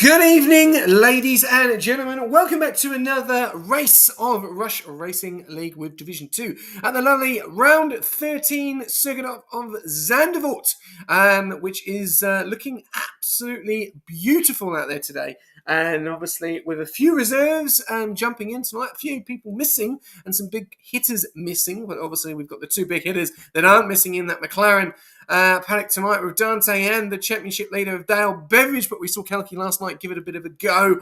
Good evening, ladies and gentlemen. Welcome back to another race of Rush Racing League with Division 2 at the lovely round 13 circuit of Zandervoort, which is looking absolutely beautiful out there today. And obviously, with a few reserves jumping in tonight, a few people missing, and some big hitters missing. But obviously, we've got the two big hitters that aren't missing in that McLaren paddock tonight with Dante and the championship leader of Dale Beveridge. But we saw Kelky last night give it a bit of a go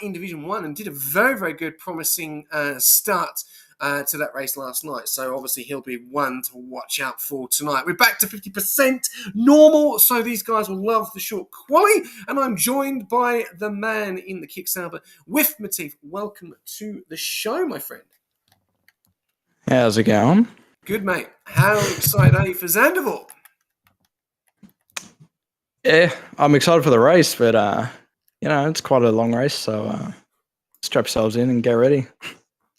in Division 1 and did a very, very good, promising start to that race last night. So obviously he'll be one to watch out for tonight. We're back to 50% normal, so these guys will love the short quali. And I'm joined by the man in the Kickstarter with Matif. Welcome to the show, my friend. How's it going? Good, mate. How excited are you for Zandervoort? Yeah, I'm excited for the race, but it's quite a long race, so strap yourselves in and get ready.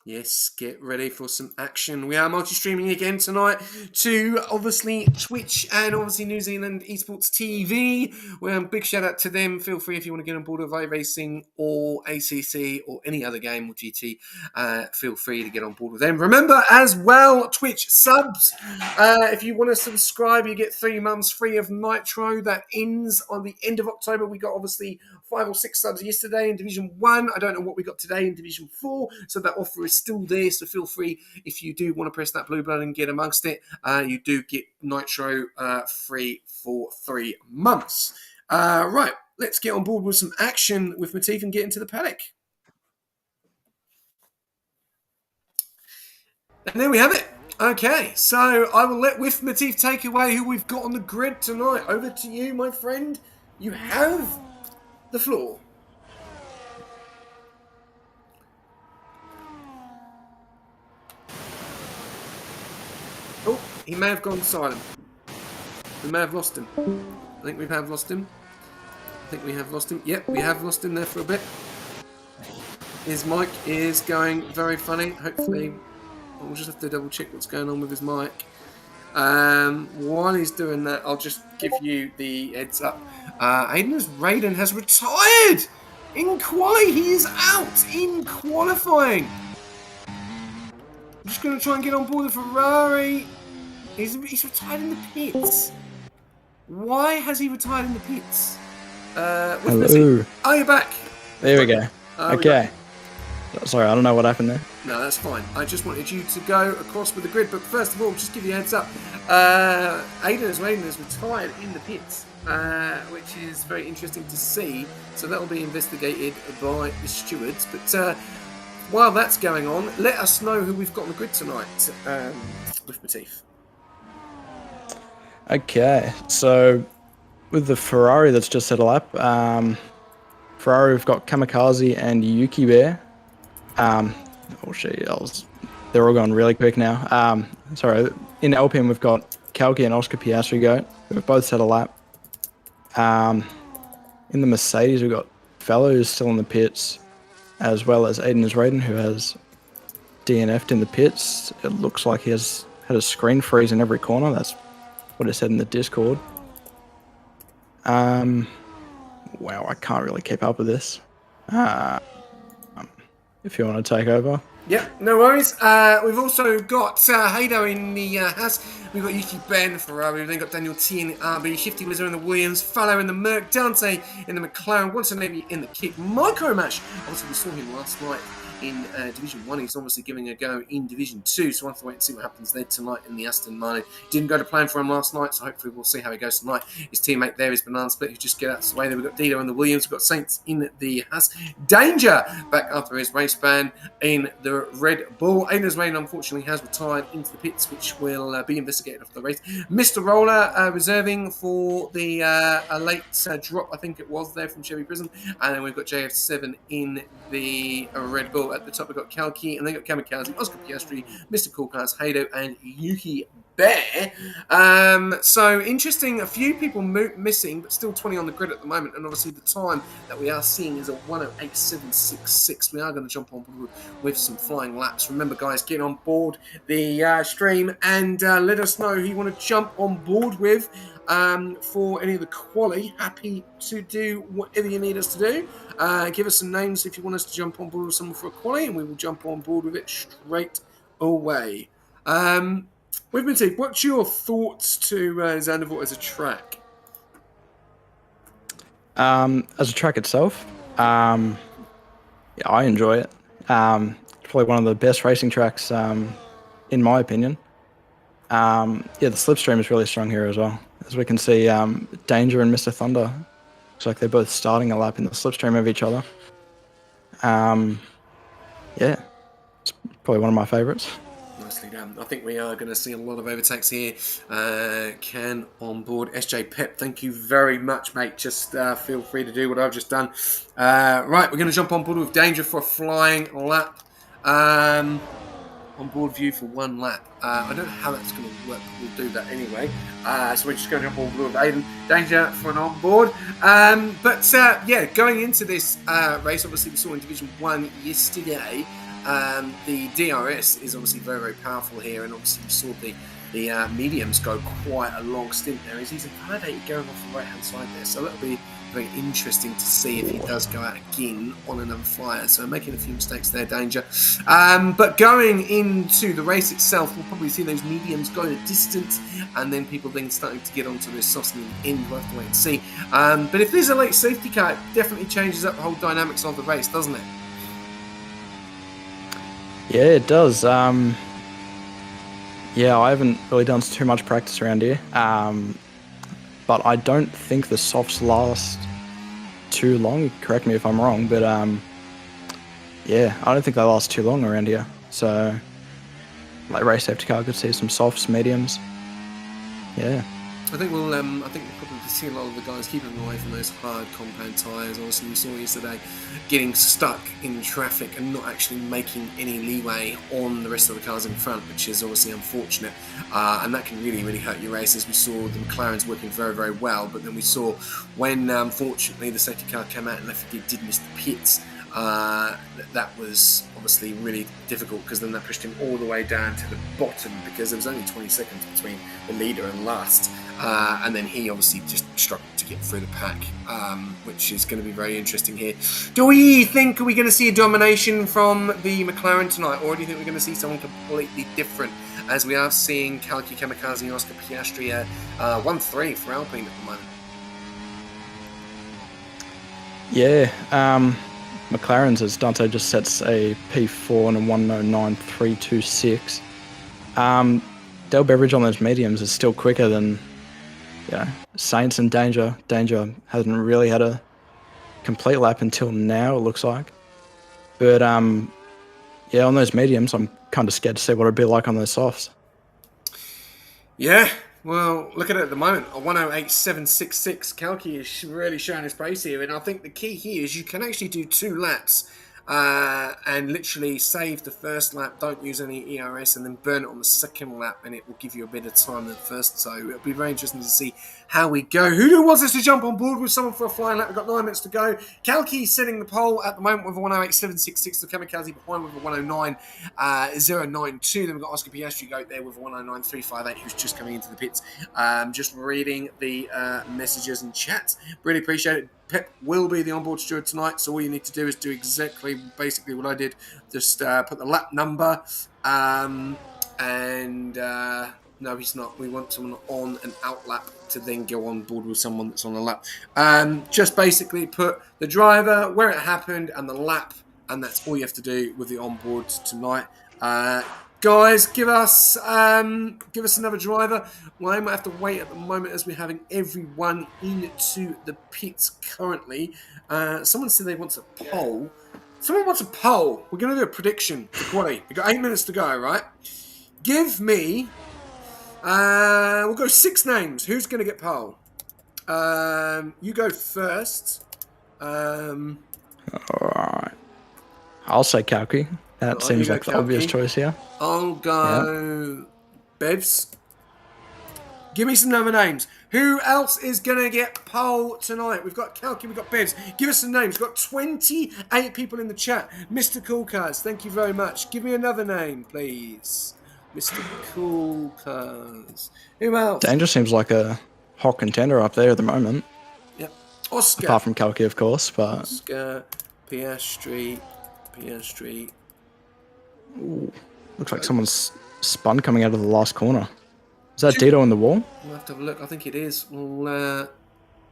Yes, get ready for some action. We are multi-streaming again tonight to obviously Twitch and obviously New Zealand Esports TV. Well, big shout out to them. Feel free if you want to get on board with iRacing or ACC or any other game or GT. Feel free to get on board with them. Remember as well, Twitch subs. If you want to subscribe, you get 3 months free of Nitro. That ends on the end of October. We got obviously 5 or 6 subs yesterday in Division 1. I don't know what we got today in Division 4. So that offer is still there, so feel free if you do want to press that blue button and get amongst it. You do get Nitro free for 3 months. Right, let's get on board with some action with Matif and get into the paddock. And there we have it. Okay, so I will let with Matif take away who we've got on the grid tonight. Over to you, my friend. You have the floor. Oh, he may have gone silent. We may have lost him. I think we have lost him. Yep, we have lost him there for a bit. His mic is going very funny. Hopefully, we'll just have to double check what's going on with his mic. While he's doing that, I'll just give you the heads up. Raiden has retired in quali. He is out in qualifying. I'm just going to try and get on board the Ferrari. He's retired in the pits. Why has he retired in the pits? Hello. Oh, you're back. There we go. Okay. Sorry, I don't know what happened there. No, that's fine. I just wanted you to go across with the grid. But first of all, just give you a heads up. Raiden has retired in the pits, which is very interesting to see. So that will be investigated by the stewards. But while that's going on, let us know who we've got on the grid tonight with Matif. Okay, so with the Ferrari that's just set a lap, Ferrari we've got Kamikaze and Yuki Bear. They're all going really quick now. Sorry, in Alpine we've got Kalki and Oscar Piastri go. We've both set a lap. In the Mercedes we've got Fellow who's still in the pits, as well as Aiden Raiden, who has DNF'd in the pits. It looks like he has had a screen freeze in every corner. That's what it said in the Discord. Wow, I can't really keep up with this. If you want to take over. Yeah, no worries. We've also got Haydo in the Haas. We've got Yuki Ben in the Ferrari. We've then got Daniel T in the RB, Shifty Wizard in the Williams, Fallow in the Merc, Dante in the McLaren, Watson Navy in the Kick, Micromash. Obviously, we saw him last night in Division 1. He's obviously giving a go in Division 2, so we'll have to wait and see what happens there tonight in the Aston Martin. Didn't go to plan for him last night, so hopefully we'll see how he goes tonight. His teammate there is Banana Split, who just get out of the way. Then we've got Dido in the Williams, we've got Saints in the Haas. Danger back after his race ban in the Red Bull. Aiden's Rain unfortunately has retired into the pits, which will be investigated after the race. Mr. Roller reserving for the late drop, I think it was there from Chevy Prison. And then we've got JF7 in the Red Bull. At the top, we've got Kalki, and then got Kamikaze, Oscar Piastri, Mr. Cool Cars, Haydo, and Yuki Bear. So interesting, a few people missing, but still 20 on the grid at the moment. And obviously the time that we are seeing is a 1:08.766. We are going to jump on board with some flying laps. Remember, guys, get on board the stream and let us know who you want to jump on board with. for any of the quali. Happy to do whatever you need us to do. Give us some names if you want us to jump on board with someone for a quali, and we will jump on board with it straight away. With Minty, what's your thoughts to Zandervoort as a track? As a track itself, yeah, I enjoy it. It's probably one of the best racing tracks, in my opinion. Yeah, the slipstream is really strong here as well. As we can see, Danger and Mr. Thunder, looks like they're both starting a lap in the slipstream of each other. Yeah, it's probably one of my favourites. Nicely done. I think we are going to see a lot of overtakes here. Can on board. SJ Pep, thank you very much, mate. Just feel free to do what I've just done. Right, we're going to jump on board with Danger for a flying lap. On board view for one lap. I don't know how that's going to work, but we'll do that anyway. So we're just going to jump on board with Aiden. Danger for an on board. Yeah, going into this race, obviously we saw in Division 1 yesterday. The DRS is obviously very, very powerful here, and obviously we saw the mediums go quite a long stint there. He's using 580 going off the right-hand side there, so that'll be very interesting to see if he does go out again on another flyer. So making a few mistakes there, Danger. But going into the race itself, we'll probably see those mediums go the distance, and then people then starting to get onto the softs in the end. We'll have to wait and see. But if there's a late safety car, it definitely changes up the whole dynamics of the race, doesn't it? Yeah, it does. Yeah, I haven't really done too much practice around here. But I don't think the softs last too long. Correct me if I'm wrong, but yeah, I don't think they last too long around here. So, like race safety car, could see some softs, mediums. Yeah. I think we'll probably see a lot of the guys keeping away from those hard compound tyres. Obviously, we saw yesterday getting stuck in traffic and not actually making any leeway on the rest of the cars in front, which is obviously unfortunate. And that can really, really hurt your races. We saw the McLarens working very, very well, but then we saw when, unfortunately, the safety car came out and Lefty did miss the pits. That was obviously really difficult, because then that pushed him all the way down to the bottom, because there was only 20 seconds between the leader and last, and then he obviously just struggled to get through the pack, which is going to be very interesting here. Are we going to see a domination from the McLaren tonight, or do you think we're going to see someone completely different, as we are seeing Kalki Kamikaze and Oscar Piastri at 1-3 for Alpine at the moment? Yeah, McLaren's, as Dante just sets a P4 and a 109.326. Dale Beveridge on those mediums is still quicker than Saints and Danger. Danger hasn't really had a complete lap until now, it looks like. But yeah, on those mediums, I'm kind of scared to see what it'd be like on those softs. Yeah. Well, look at it at the moment. A 108.766. Kalki is really showing his pace here. And I think the key here is you can actually do 2 laps and literally save the first lap, don't use any ERS, and then burn it on the second lap, and it will give you a bit of time than the first. So it'll be very interesting to see how we go. Who wants us to jump on board with someone for a flying lap? We've got 9 minutes to go. Kalki setting the pole at the moment with a 108.766. The Kamikaze behind with a 109.092. Then we've got Oscar Piastri go there with a 109.358, who's just coming into the pits. Just reading the messages and chats. Really appreciate it. Pep will be the onboard steward tonight, so all you need to do is do basically what I did. Just put the lap number, no, he's not. We want someone on an out lap to then go on board with someone that's on the lap. Just basically put the driver, where it happened, and the lap, and that's all you have to do with the onboards tonight. Guys, give us another driver. Well, I might have to wait at the moment as we're having everyone into the pits currently. Someone said they want a poll. Someone wants a poll. We're going to do a prediction for quali. We've got 8 minutes to go, right? Give me... we'll go 6 names. Who's going to get poll? You go first. Alright. I'll say Kalki. That seems like the obvious choice here. I'll go Bevs. Give me some other names. Who else is going to get pole tonight? We've got Kalki, we've got Bevs. Give us some names. We've got 28 people in the chat. Mr. Cool Cars, thank you very much. Give me another name, please. Mr. Cool Cars. Who else? Danger seems like a hot contender up there at the moment. Yep. Oscar. Apart from Kalki, of course, but Oscar, Piastri. ooh, looks like someone's spun coming out of the last corner. Is that Dito on the wall? We'll have to have a look. I think it is.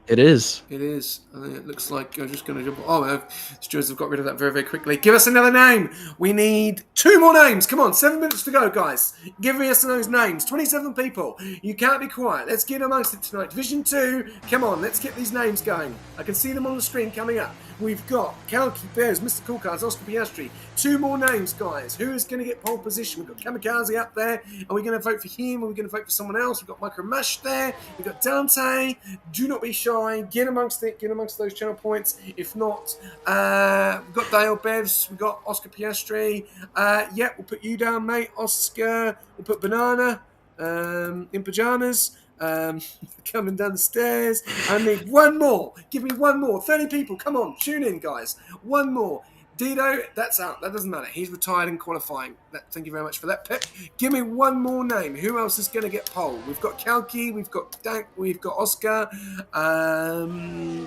It is. It is. I think it looks like I'm just going to jump. Oh, stewards have got rid of that very, very quickly. Give us another name. We need 2 more names. Come on, 7 minutes to go, guys. Give me us those names. 27 people. You can't be quiet. Let's get amongst it tonight. Division 2. Come on, let's get these names going. I can see them on the screen coming up. We've got Kalki, Bears, Mr. Cool Cards, Oscar Piastri. 2 more names, guys. Who is going to get pole position? We've got Kamikaze up there. Are we going to vote for him? Are we going to vote for someone else? We've got Micro Mash there. We've got Dante. Do not be shy. Get amongst it. Get amongst those channel points. If not, we've got Dale Bevs. We've got Oscar Piastri. Yeah, we'll put you down, mate. Oscar. We'll put Banana in pajamas. Coming down the stairs. I need 1 more. Give me 1 more. 30 people. Come on. Tune in, guys. 1 more. Dito, that's out. That doesn't matter. He's retired in qualifying. Thank you very much for that, Pep. Give me 1 more name. Who else is going to get polled? We've got Kalki. We've got Dank. We've got Oscar.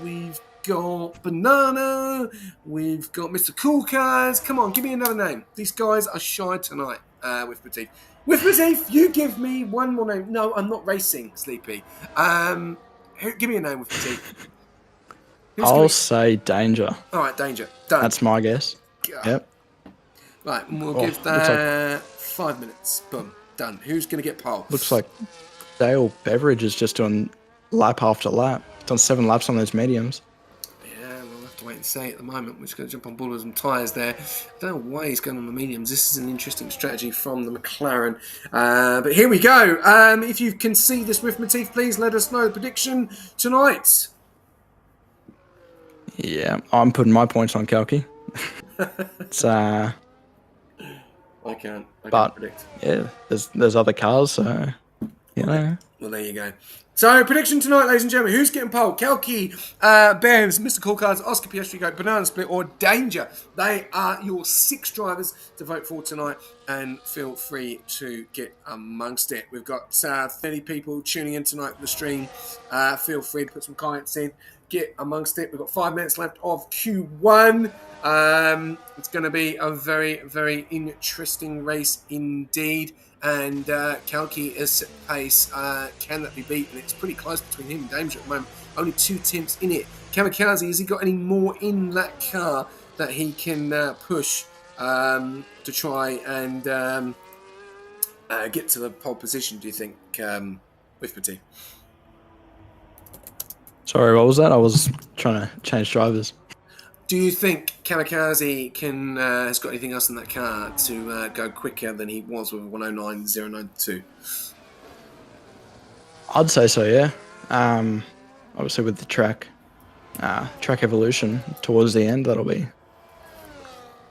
We've got Banana. We've got Mr. Cool Cars. Come on, give me another name. These guys are shy tonight with Petit. With Petit, you give me 1 more name. No, I'm not racing, Sleepy. Give me a name with Petit. I'll say Danger. All right, Danger. Done. That's my guess. God. Yep. Right, and we'll give that 5 minutes. Boom. Done. Who's going to get pole? Looks like Dale Beveridge is just doing lap after lap. Done 7 laps on those mediums. Yeah, we'll have to wait and see at the moment. We're just going to jump on board with some tyres there. I don't know why he's going on the mediums. This is an interesting strategy from the McLaren. But here we go. If you can see this with Matif, please let us know the prediction tonight. Yeah, I'm putting my points on Kalki. It's I can't predict. Yeah, there's other cars, so you know. Well, there you go. So, prediction tonight, ladies and gentlemen. Who's getting pole? Kalki, Bears, Mr. Cool Cards, Oscar Piastri, Go, Banana Split, or Danger. They are your 6 drivers to vote for tonight, and feel free to get amongst it. We've got 30 people tuning in tonight for the stream. Feel free to put some comments in. Get amongst it. We've got 5 minutes left of Q1. It's going to be a very, very interesting race indeed. And Kalki is set pace. Can that be beaten? It's pretty close between him and Danger at the moment. Only 2 tenths in it. Kamikaze, has he got any more in that car that he can push to try and get to the pole position, do you think, with Petit? Sorry, what was that? I was trying to change drivers. Do you think Kamikaze has got anything else in that car to go quicker than he was with 109.092? I'd say so, yeah. Obviously with the track evolution towards the end, that'll be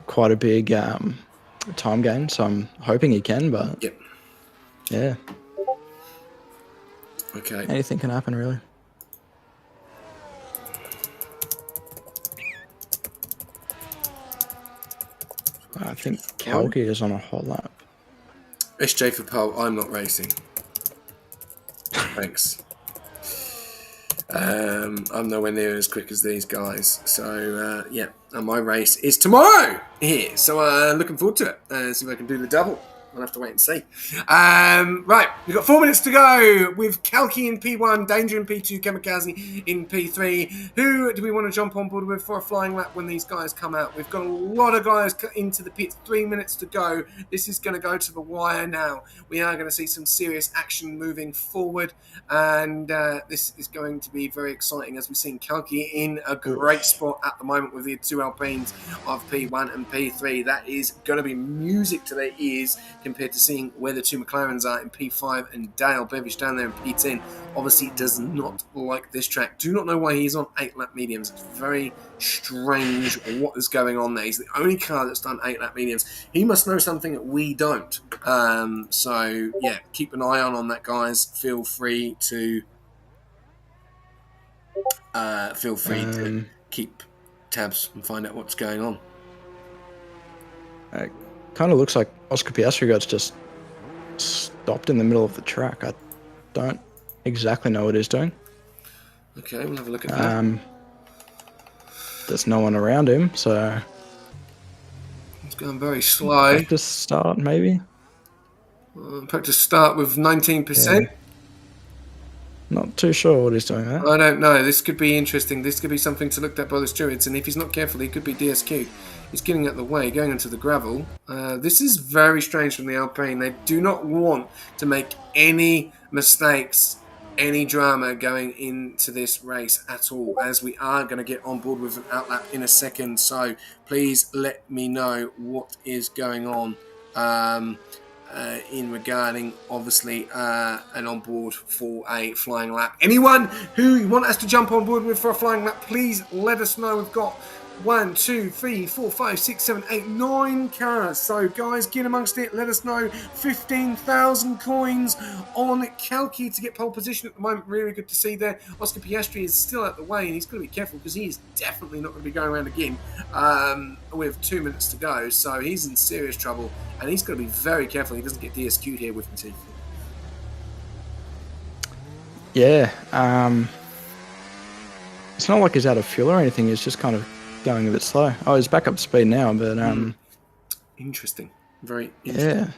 quite a big time gain. So I'm hoping he can, but yep. Yeah. Okay. Anything can happen, really. I think Kalki is on a hot lap. SJ for pole. I'm not racing. Thanks. I'm nowhere near as quick as these guys. So, yeah. And my race is tomorrow here. So, looking forward to it. See if I can do the double. We'll have to wait and see. Right, we've got 4 minutes to go with Kalki in P1, Danger in P2, Kamikaze in P3. Who do we want to jump on board with for a flying lap when these guys come out? We've got a lot of guys into the pits. 3 minutes to go. This is going to go to the wire now. We are going to see some serious action moving forward, and this is going to be very exciting as we've seen Kalki in a great spot at the moment with the 2 Alpines of P1 and P3. That is going to be music to their ears compared to seeing where the 2 McLarens are in P5 and Dale Bevish down there in P10. Obviously does not like this track. Do not know why he's on 8-lap mediums. It's very strange what is going on there. He's the only car that's done 8-lap mediums. He must know something that we don't. So, yeah, keep an eye on that, guys. Feel free to keep tabs and find out what's going on. Kind of looks like Oscar Piastri got just stopped in the middle of the track. I don't exactly know what he's doing. Okay, we'll have a look at that. There's no one around him, so It's going very slow. practice start maybe. Practice start with 19%. Yeah. Not too sure what he's doing there. I don't know. This could be interesting. This could be something to look at by the stewards, and if he's not careful, he could be DSQ. He's getting out the way, going into the gravel. This is very strange from the Alpine. They do not want to make any mistakes, any drama going into this race at all, as we are going to get on board with an outlap in a second. So please let me know what is going on. In regarding, obviously, an on board for a flying lap. Anyone who you want us to jump on board with for a flying lap, please let us know. We've got 1, 2, 3, 4, 5, 6, 7, 8, 9 cars. So, guys, get amongst it. Let us know. 15,000 coins on Kalki to get pole position at the moment. Really good to see there. Oscar Piastri is still out the way, and he's going to be careful because he is definitely not going to be going around again with 2 minutes to go. So, he's in serious trouble, and he's got to be very careful he doesn't get DSQ'd here with Latifi. Yeah. It's not like he's out of fuel or anything. He's just kind of going a bit slow. Oh, he's back up to speed now, but interesting. Very interesting. Yeah.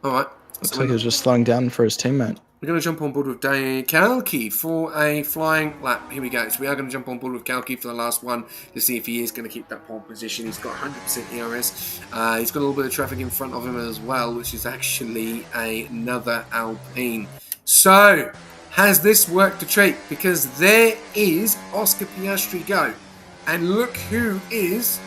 All right. Looks like he was just slowing down for his teammate. We're going to jump on board with Kalki for a flying lap. Here we go. So we are going to jump on board with Kalki for the last one to see if he is going to keep that pole position. He's got 100% ERS. He's got a little bit of traffic in front of him as well, which is actually another Alpine. So, has this worked a treat? Because there is Oscar Piastri go. And look who is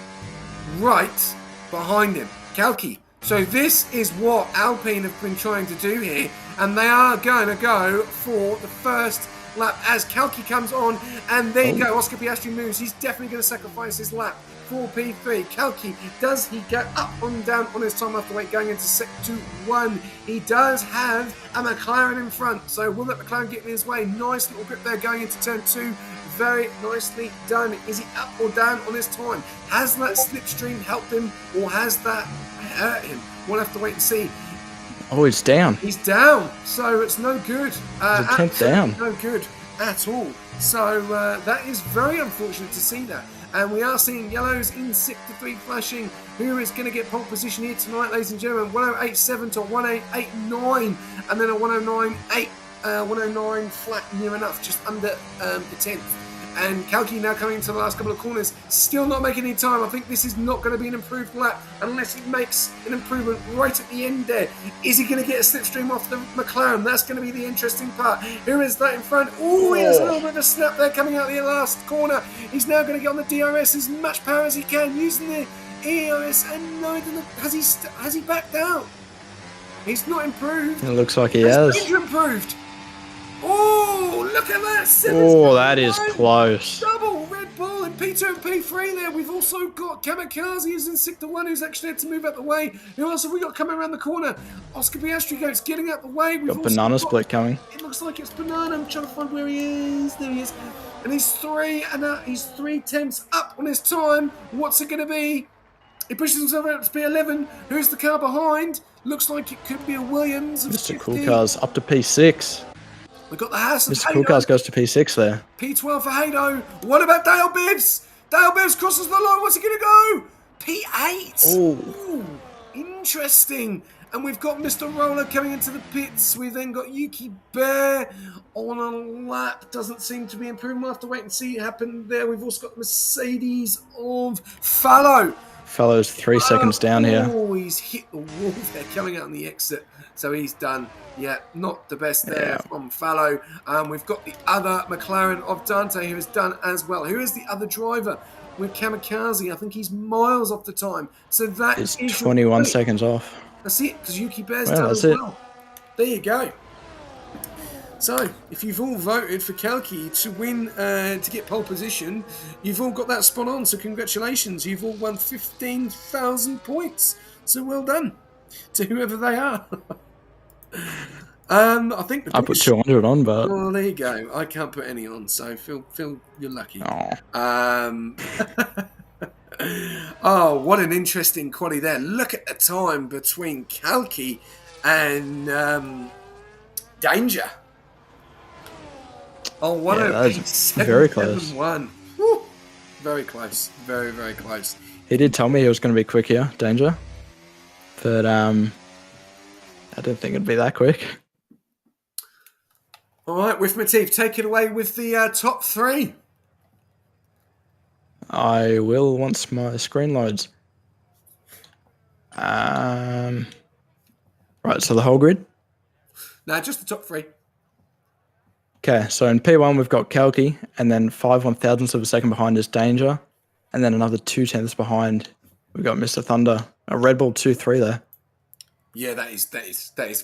right behind him. Kalki. So this is what Alpine have been trying to do here. And they are going to go for the first lap as Kalki comes on. And there you go. Oscar Piastri moves. He's definitely going to sacrifice his lap for P3. Kalki, does he get up and down on his time after weight going into Sector 1? He does have a McLaren in front. So will that McLaren get in his way? Nice little grip there going into Turn 2. Very nicely done. Is he up or down on his time? Has that slipstream helped him or has that hurt him? We'll have to wait and see. Oh, he's down. He's down, so it's no good. He's a 10th down. No good at all. So that is very unfortunate to see that. And we are seeing yellows in Sector 3 flashing. Who is going to get pole position here tonight, ladies and gentlemen? 1087 to 1889, and then a 1098. 109 flat, near enough, just under the 10th. And Kalki now coming into the last couple of corners, still not making any time. I think this is not going to be an improved lap unless he makes an improvement right at the end there. Is he going to get a slipstream off the McLaren? That's going to be the interesting part. Who is that in front? Oh, he has a little bit of a snap there coming out the last corner. He's now going to get on the DRS as much power as he can using the ERS. And no, has he backed out? He's not improved. It looks like he has. He's improved. Oh, look at that! Oh, that is close. Double Red Bull and P2 and P3 there. We've also got Kamikaze who's in Sector 1 who's actually had to move out the way. Who else have we got coming around the corner? Oscar Piastri goes getting out the way. We've got Banana Split coming. It looks like it's Banana. I'm trying to find where he is. There he is. And he's 3/10 up on his time. What's it going to be? He pushes himself out to P11. Who's the car behind? Looks like it could be a Williams. Mr. Cool Cars up to P6. We've got the Haas of Mr. Cool Cars goes to P6 there. P12 for Haydo. What about Dale Bibbs? Dale Bibbs crosses the line. What's he going to go? P8. Ooh, interesting. And we've got Mr. Roller coming into the pits. We've then got Yuki Bear on a lap. Doesn't seem to be improving. We'll have to wait and see what happened there. We've also got Mercedes of Fallow. Fallow's 3 seconds down here. Oh, he's hit the wall there coming out on the exit. So he's done. Yeah, not the best there from Fallow. We've got the other McLaren of Dante who has done as well. Who is the other driver? With Kamikaze. I think he's miles off the time. So that is 21 seconds off. That's it, because Yuki Bear's done as well. There you go. So, if you've all voted for Kalki to win, to get pole position, you've all got that spot on. So congratulations. You've all won 15,000 points. So well done to whoever they are. I think I put 200 on, but well, there you go. I can't put any on, so feel you're lucky. Oh, what an interesting quality there! Look at the time between Kalki and Danger. Oh, Yeah, that is very close. 108.771. Woo! Very close. Very, very close. He did tell me he was going to be quick here, Danger. But I didn't think it'd be that quick. All right, with Matif, take it away with the top three. I will once my screen loads. Right, so the whole grid. No, just the top three. Okay, so in P1 we've got Kalki, and then 5/1000ths of a second behind is Danger, and then another 2/10ths behind we've got Mr. Thunder. A Red Bull 2-3 there. Yeah, that is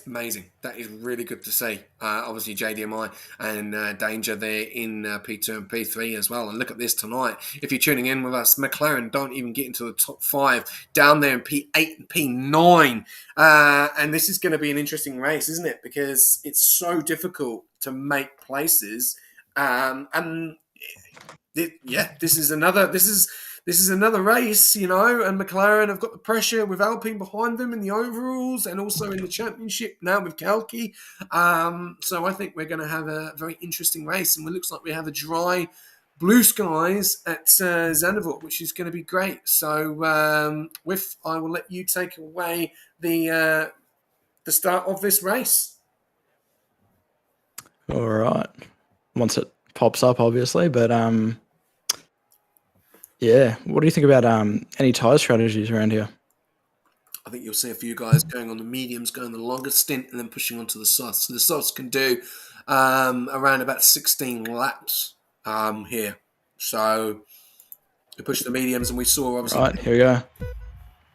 amazing. That is really good to see. Obviously, JDMI and Danger there in P2 and P3 as well. And look at this tonight. If you're tuning in with us, McLaren don't even get into the top 5 down there in P8 and P9. And this is going to be an interesting race, isn't it? Because it's so difficult to make places. This is another race, and McLaren have got the pressure with Alpine behind them in the overalls and also in the championship now with Kalki. So I think we're going to have a very interesting race, and it looks like we have a dry blue skies at Zandervoort, which is going to be great. So I will let you take away the start of this race. All right. Once it pops up, obviously, but yeah. What do you think about any tyre strategies around here? I think you'll see a few guys going on the mediums, going the longest stint, and then pushing onto the softs. So the softs can do around about 16 laps here. So we push the mediums, and we saw obviously. Right, here we go.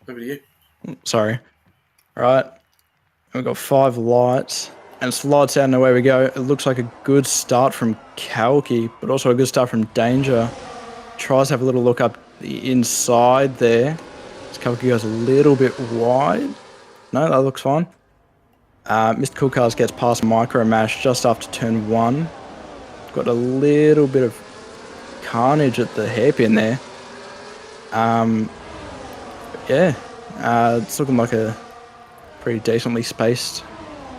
Over to you. Sorry. All right. We've got 5 lights, and it's lights out and away we go. It looks like a good start from Kalki, but also a good start from Danger. Tries to have a little look up the inside there. This Kalki goes a little bit wide. No, that looks fine. Mr. Cool Cars gets past Micro Mash just after turn 1. Got a little bit of carnage at the hairpin there. It's looking like a pretty decently spaced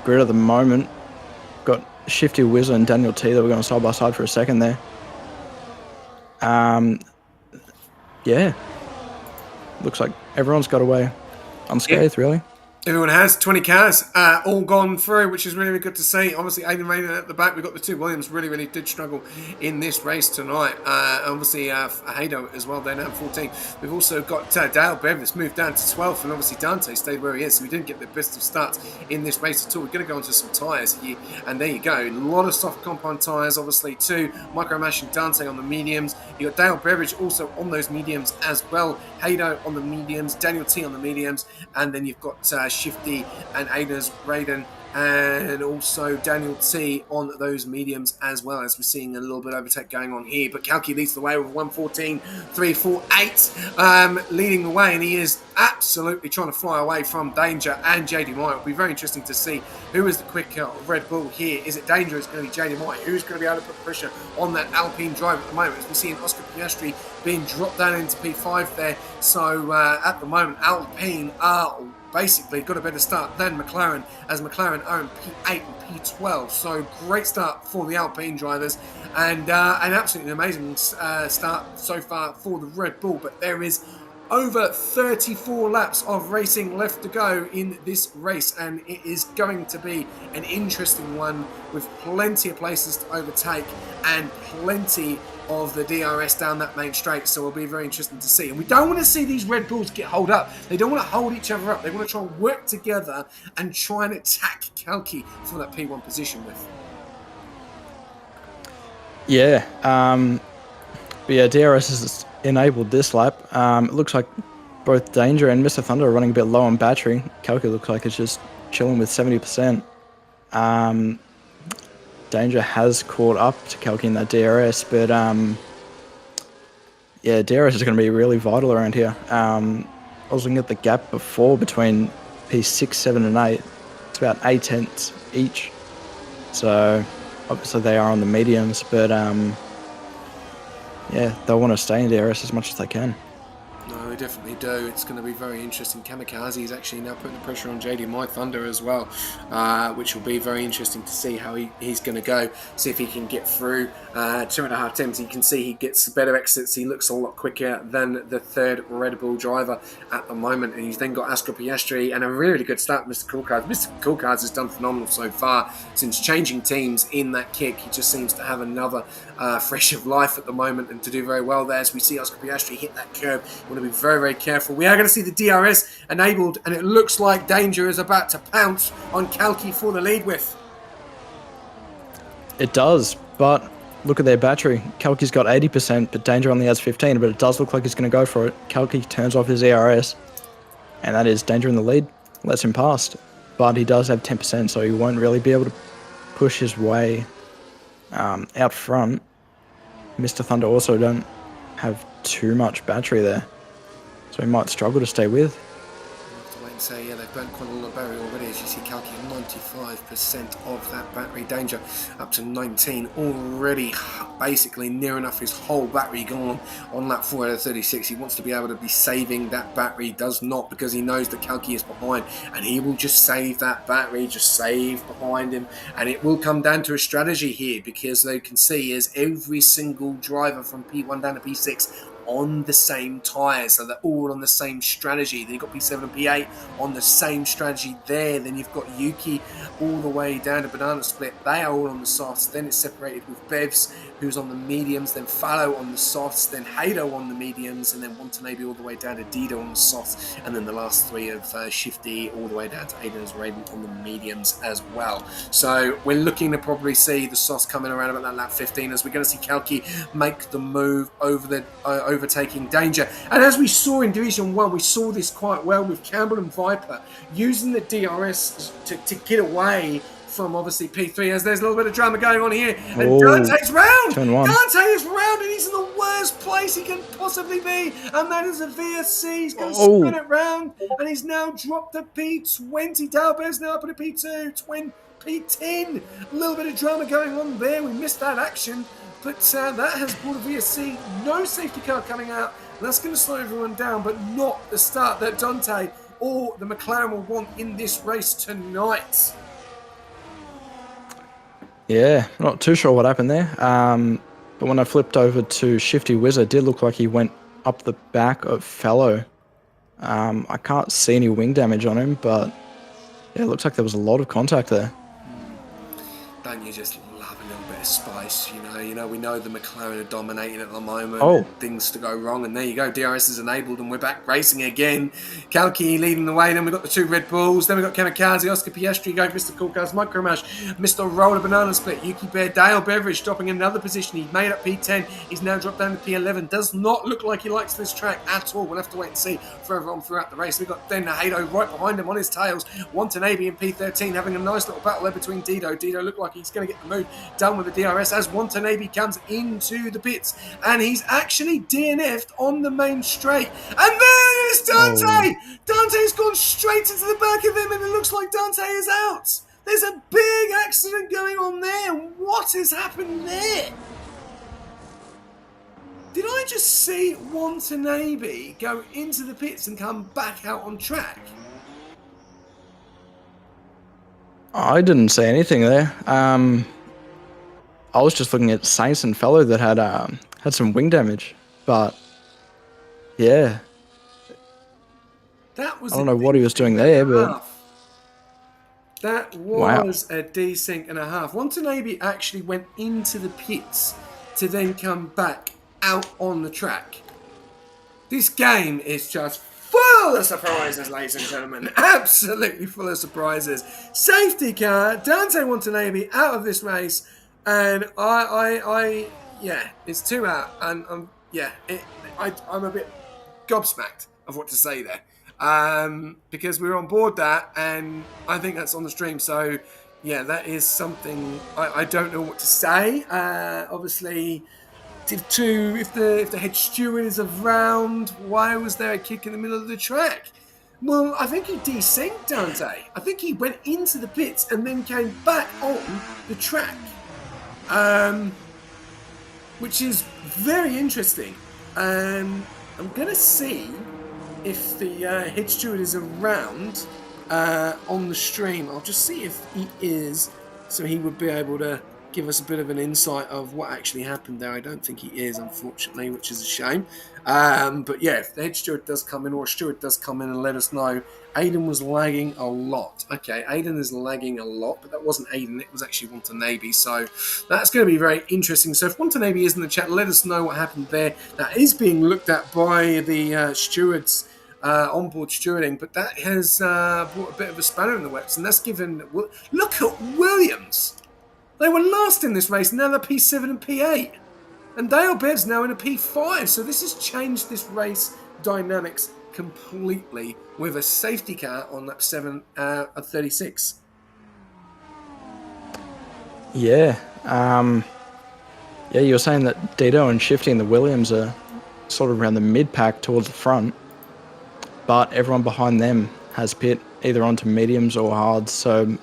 grid at the moment. Got Shifty Wizard and Daniel T that we're going side by side for a second there. Looks like everyone's got away unscathed, really. Everyone has 20 cars all gone through, which is really, really good to see. Obviously, Aiden Raiden at the back. We've got the 2 Williams really, really did struggle in this race tonight. Obviously, Hado as well, they're now 14. We've also got Dale Bevis moved down to 12th, and obviously Dante stayed where he is. So we didn't get the best of starts in this race at all. We're going to go onto some tyres here, and there you go. A lot of soft compound tyres, obviously, too. Micro Mash and Dante on the mediums. You got Dale Beveridge also on those mediums as well. Hado on the mediums, Daniel T on the mediums, and then you've got Shifty and Aiden's Raiden and also Daniel T on those mediums as well, as we're seeing a little bit of overtake going on here. But Kalki leads the way with 1:14.348 leading the way, and he is absolutely trying to fly away from Danger and JD Meyer. It'll be very interesting to see who is the quicker Red Bull here. Is it Danger? It's going to be JD Meyer. Who's going to be able to put pressure on that Alpine driver at the moment? As we're seeing Oscar Piastri being dropped down into P5 there. So at the moment, Alpine are basically got a better start than McLaren, as McLaren are in P8 and P12. So great start for the Alpine drivers, and an absolutely amazing start so far for the Red Bull. But there is over 34 laps of racing left to go in this race, and it is going to be an interesting one with plenty of places to overtake and plenty of the DRS down that main straight. So it'll be very interesting to see. And we don't want to see these Red Bulls get holed up. They don't want to hold each other up. They want to try and work together and try and attack Kalki for that P1 position with. Yeah. But yeah, DRS has enabled this lap. It looks like both Danger and Mr. Thunder are running a bit low on battery. Kalki looks like it's just chilling with 70%. Danger has caught up to Kalki in that DRS, but DRS is going to be really vital around here. I was looking at the gap before between P6, 7 and 8. It's about 8/10 each. So obviously they are on the mediums, but they'll want to stay in DRS as much as they can. No, definitely do. It's going to be very interesting. Kamikaze is actually now putting the pressure on JD My Thunder as well, which will be very interesting to see how he's going to go. See if he can get through 2.5 attempts. You can see he gets better exits. He looks a lot quicker than the third Red Bull driver at the moment. And he's then got Astra Piastri and a really good start, Mr. Coolcards. Mr. Coolcards has done phenomenal so far since changing teams in that kick. He just seems to have another fresh of life at the moment and to do very well there. As we see Oscar Piastri hit that curb, we want to be very, very careful. We are going to see the DRS enabled, and it looks like Danger is about to pounce on Kalki for the lead with. It does, but look at their battery. Kalki's got 80%, but Danger only has 15, but it does look like he's going to go for it. Kalki turns off his ERS, and that is Danger in the lead. Lets him past, but he does have 10%, so he won't really be able to push his way out front. Mr. Thunder also don't have too much battery there, so he might struggle to stay with. So yeah, they've burnt quite a lot of battery already. As you see, Kalki 95% of that battery. Danger up to 19 already, basically near enough his whole battery gone on lap 4 out of 36. He wants to be able to be saving that battery. He does not, because he knows that Kalki is behind, and he will just save that battery, just save behind him. And it will come down to a strategy here, because they can see is every single driver from P1 down to P6 on the same tyres, so they're all on the same strategy. Then you've got P7 and P8 on the same strategy there. Then you've got Yuki all the way down to Banana Split. They are all on the softs. Then it's separated with Bevs, who's on the mediums, then Fallow on the softs, then Hado on the mediums, and then Watanabe all the way down to Dido on the softs, and then the last three of Shifty all the way down to Aiden's Raiden on the mediums as well. So we're looking to probably see the softs coming around about that lap 15, as we're going to see Kalki make the move over the overtaking Danger. And as we saw in Division 1, we saw this quite well with Campbell and Viper using the DRS to get away from obviously P3, as there's a little bit of drama going on here. And Dante's round! Dante is round, and he's in the worst place he can possibly be. And that is a VSC. He's going to spin it round, and he's now dropped to P20. Dalbert's now up at a P2, P10. A little bit of drama going on there. We missed that action. But that has brought a VSC. No safety car coming out. And that's going to slow everyone down, but not the start that Dante or the McLaren will want in this race tonight. Yeah, not too sure what happened there. But when I flipped over to Shifty Wizard, it did look like he went up the back of Fellow. I can't see any wing damage on him, but yeah, it looks like there was a lot of contact there. Don't you just love a little bit of spice, you know? We know the McLaren are dominating at the moment. Things to go wrong, and there you go. DRS is enabled, and we're back racing again. Kalki leading the way. Then we've got the two Red Bulls. Then we've got Kamikaze, Oscar Piastri going, Mr. Coolcast, Micromash, Mr. Roller Banana Split, Yuki Bear, Dale Beveridge dropping in another position. He made up P10. He's now dropped down to P11. Does not look like he likes this track at all. We'll have to wait and see further on throughout the race. We've got then Hado right behind him on his tails. Watanabe in P13 having a nice little battle there between Dido. Dido looked like he's going to get the move done with the DRS as Watanabe comes into the pits, and he's actually DNF'd on the main straight. And there's Dante! Dante's gone straight into the back of him, and it looks like Dante is out. There's a big accident going on there. What has happened there? Did I just see Watanabe go into the pits and come back out on track? I didn't say anything there. I was just looking at Saints and Fellow that had some wing damage, but yeah, that was. I don't know what he was doing there, but that was a desync and a half. Watanabe actually went into the pits to then come back out on the track. This game is just full of surprises, ladies and gentlemen. Absolutely full of surprises. Safety car, Dante Watanabe out of this race. And yeah, it's 2 out, and I'm a bit gobsmacked of what to say there, because we're on board that, and I think that's on the stream. So yeah, that is something I don't know what to say. Obviously, if the head steward is around, why was there a kick in the middle of the track? Well, I think he desynced Dante. I think he went into the pits and then came back on the track. Which is very interesting. I'm going to see if the head steward is around on the stream. I'll just see if he is, so he would be able to give us a bit of an insight of what actually happened there. I don't think he is, unfortunately, which is a shame. But yeah, if the head steward does come in, or a steward does come in and let us know, Aiden was lagging a lot. Okay, Aiden is lagging a lot, but that wasn't Aiden, it was actually Watanabe. So that's going to be very interesting. So if Watanabe is in the chat, let us know what happened there. That is being looked at by the stewards. Onboard stewarding, but that has brought a bit of a spanner in the works, and that's given. Look at Williams. They were last in this race. Now they're P7 and P8, and Dale Bebb's now in a P5. So this has changed this race dynamics completely with a safety car on lap 7 at 36. Yeah. Yeah, you were saying that Dito and Shifty and the Williams are sort of around the mid-pack towards the front, but everyone behind them has pit either onto mediums or hards. So,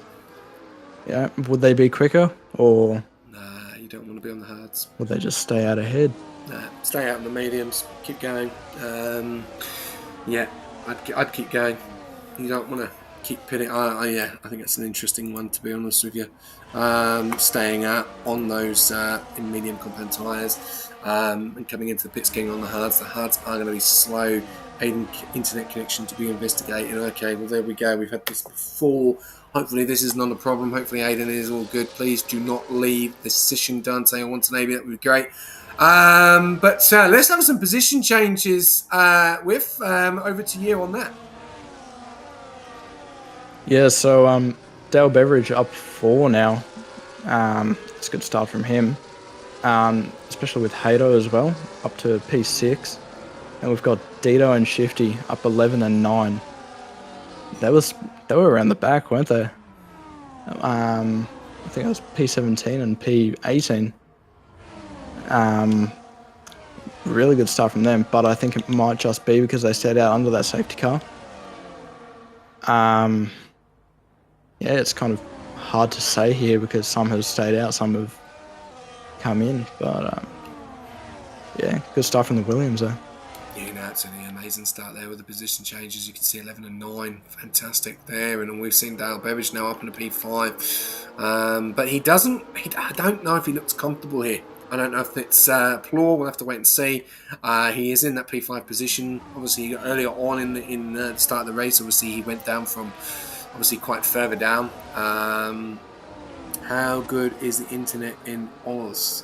yeah, would they be quicker, or Nah, you don't want to be on the hards. would they just stay out ahead? Nah, stay out in the mediums. Keep going. Yeah, I'd keep going. You don't want to keep pitting. Yeah, I think that's an interesting one, to be honest with you. Staying out on those in medium compound tyres and coming into the pits, getting on the hards. The hards are going to be slow. Aiden internet connection to be investigated. Okay, well, there we go. We've had this before. Hopefully this is not a problem. Hopefully Aiden is all good. Please do not leave the session, Dante or Watanabe. That would be great. But let's have some position changes with over to you on that. Yeah, so Dale Beveridge up 4 now. It's a good start from him, especially with Hato as well, up to P6. And we've got Dito and Shifty up 11 and 9. They were around the back, weren't they? I think it was P17 and P18. Really good start from them, but I think it might just be because they stayed out under that safety car. Yeah, it's kind of hard to say here because some have stayed out, some have come in, but yeah, good start from the Williams though. Yeah, no, absolutely amazing start there with the position changes. You can see 11 and 9, fantastic there. And we've seen Dale Beveridge now up in a P5. But he doesn't, I don't know if he looks comfortable here. I don't know if it's Plor. We'll have to wait and see. He is in that P5 position. Obviously, earlier on in the start of the race, obviously he went down from obviously quite further down. How good is the internet in Oz?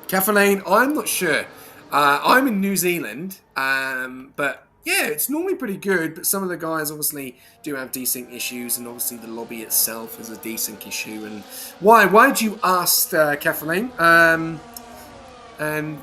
Kathleen, I'm not sure. I'm in New Zealand, but yeah, it's normally pretty good. But some of the guys obviously do have desync issues, and obviously the lobby itself is a desync issue. And why? Why'd you ask, Kathleen? And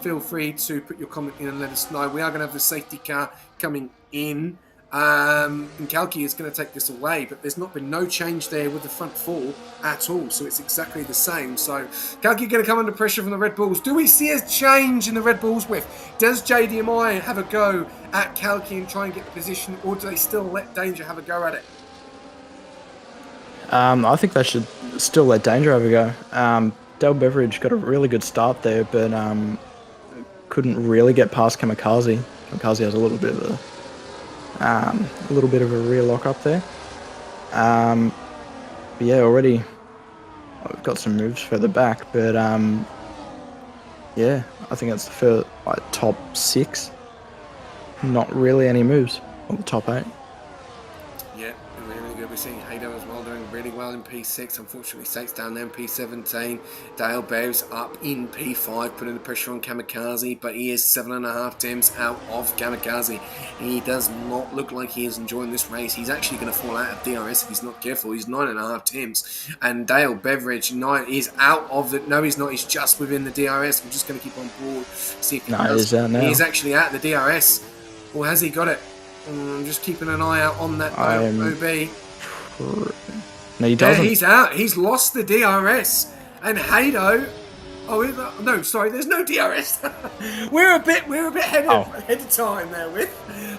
feel free to put your comment in and let us know. We are going to have the safety car coming in. And Kalki is going to take this away, but there's not been no change there with the front four at all, so it's exactly the same. So Kalki going to come under pressure from the Red Bulls. Do we see a change in the Red Bulls with? Does JDMI have a go at Kalki and try and get the position, or do they still let Danger have a go at it? I think they should still let Danger have a go. Dale Beveridge got a really good start there, but couldn't really get past Kamikaze. Kamikaze has a little bit of a rear lock up there. But yeah, already we've got some moves further back, but yeah, I think that's the first top 6. Not really any moves on the top 8. Yeah, really good. We're seeing Hado as well doing really well in P6. Unfortunately, Sate's down there in P17. Dale Bev's up in P5, putting the pressure on Kamikaze, but he is 7.5 tims out of Kamikaze. He does not look like he is enjoying this race. He's actually going to fall out of DRS if he's not careful. He's 9.5 tims. And Dale Beveridge is out of the... No, he's not. He's just within the DRS. We're just going to keep on board. See if he does. He's out now. He's actually out of the DRS. Or has he got it? I'm just keeping an eye out on that OB. No, he doesn't. Yeah, he's out. He's lost the DRS. And Hado... Oh, no, sorry, there's no DRS. we're a bit ahead of time there with.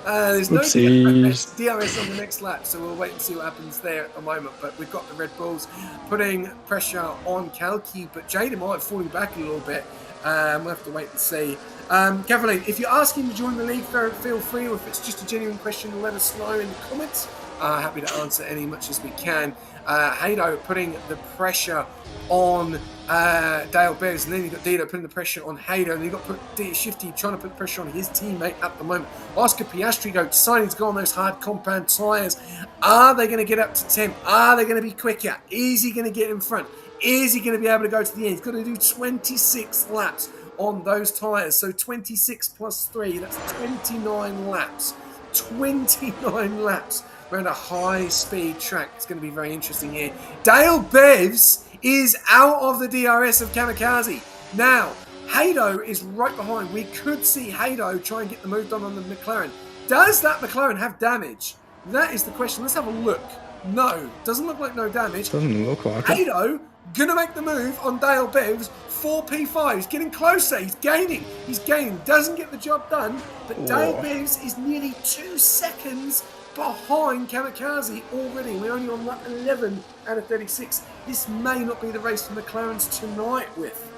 There's no DRS on the next lap, so we'll wait and see what happens there at the moment. But we've got the Red Bulls putting pressure on Kalki, but Jaden might falling back a little bit. We'll have to wait and see. Cavalier, if you're asking to join the league, feel free, or if it's just a genuine question, let us know in the comments. Happy to answer any much as we can. Hado putting the pressure on Dale Bears, and then you've got Dido putting the pressure on Hado, and you've got Shifty trying to put the pressure on his teammate at the moment. Oscar Piastri deciding to go on those hard compound tyres. Are they going to get up to 10? Are they going to be quicker? Is he going to get in front? Is he going to be able to go to the end? He's got to do 26 laps on those tyres. So 26 plus 3, that's 29 laps. 29 laps around a high-speed track. It's going to be very interesting here. Dale Bevs is out of the DRS of Kamikaze. Now, Hado is right behind. We could see Hado try and get the move done on the McLaren. Does that McLaren have damage? That is the question. Let's have a look. No, doesn't look like no damage. Doesn't look like it. Hado gonna make the move on Dale Bevs. 4P5. He's getting closer. He's gaining. He's gaining. Doesn't get the job done. But Dale Bevs is nearly 2 seconds behind Kamikaze already. We're only on lap 11 out of 36. This may not be the race for McLaren's tonight with.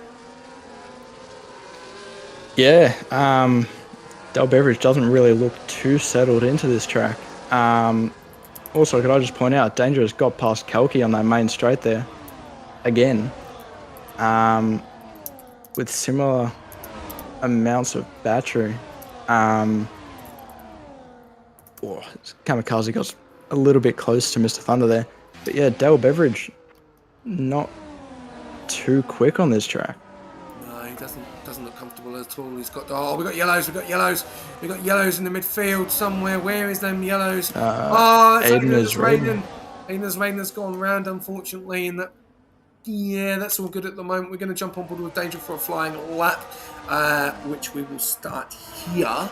Yeah, Dale Beveridge doesn't really look too settled into this track. Also, could I just point out, Dangerous got past Kelky on that main straight there. Again. With similar amounts of battery. Kamikaze got a little bit close to Mr. Thunder there. But yeah, Dale Beveridge, not too quick on this track. No, he doesn't look comfortable at all. He's got, we got yellows, we got yellows in the midfield somewhere. Where is them yellows? It's Aiden is Raiden. Aiden's Raiden has gone round, unfortunately, and that's all good at the moment. We're going to jump on board with Danger for a flying lap, which we will start here.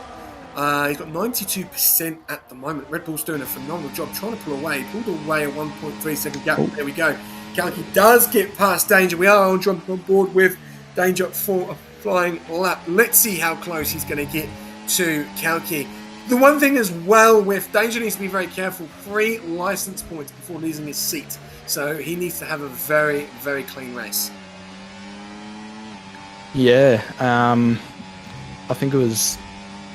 He's got 92% at the moment. Red Bull's doing a phenomenal job trying to pull away. He pulled away a 1.3 second gap. There we go. Kalki does get past Danger. We are on jumping on board with Danger for a flying lap. Let's see how close he's going to get to Kalki. The one thing as well with Danger needs to be very careful. 3 license points before losing his seat. So he needs to have a very, very clean race. Yeah, I think it was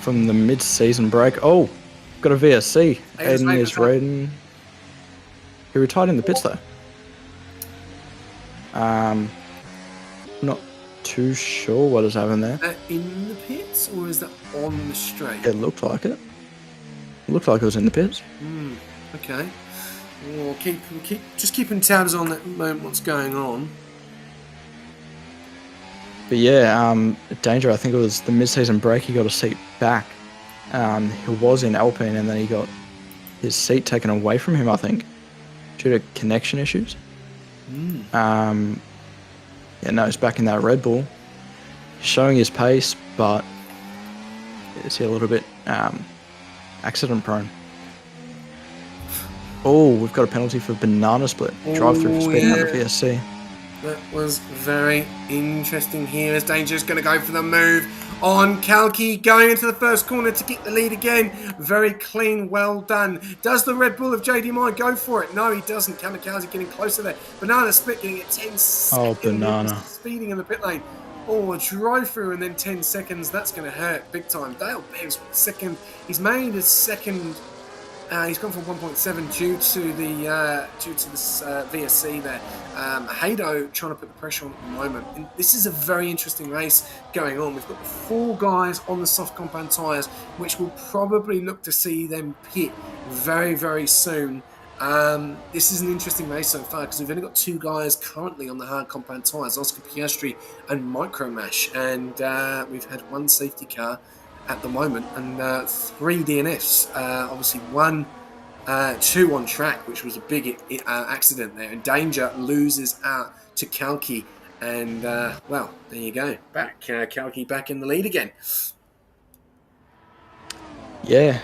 from the mid-season break. Oh, got a VSC. Aiden is Raiden. He retired in the pits though. Not too sure what has happened there. In the pits, or is that on the straight? It looked like it. It looked like it was in the pits. Okay. We'll keep just keeping tabs on that moment. What's going on? But yeah, Danger. I think it was the mid-season break. He got a seat back. He was in Alpine, and then he got his seat taken away from him. I think due to connection issues. Yeah, no, he's back in that Red Bull, showing his pace, but is he a little bit accident prone? Oh, we've got a penalty for banana split. Drive through for speeding out the VSC. That was very interesting here as Danger's going to go for the move on Kalki, going into the first corner to get the lead again. Very clean, well done. Does the Red Bull of JD Mine go for it? No, he doesn't. Kamikaze getting closer there. Banana split getting it 10 seconds. Oh, banana. Speeding in the pit lane. Oh, a drive through and then 10 seconds. That's going to hurt big time. Dale Bears second. He's made his second. He's gone from 1.7 due to this VSC there. Hado trying to put the pressure on at the moment. And this is a very interesting race going on. We've got 4 guys on the soft compound tyres, which we'll probably look to see them pit very, very soon. This is an interesting race so far because we've only got 2 guys currently on the hard compound tyres, Oscar Piastri and Micromash, and we've had 1 safety car at the moment, and 3 DNFs. Obviously 2 on track, which was a big accident there. And Danger loses out to Kalki, and well, there you go. Kalki back in the lead again. Yeah,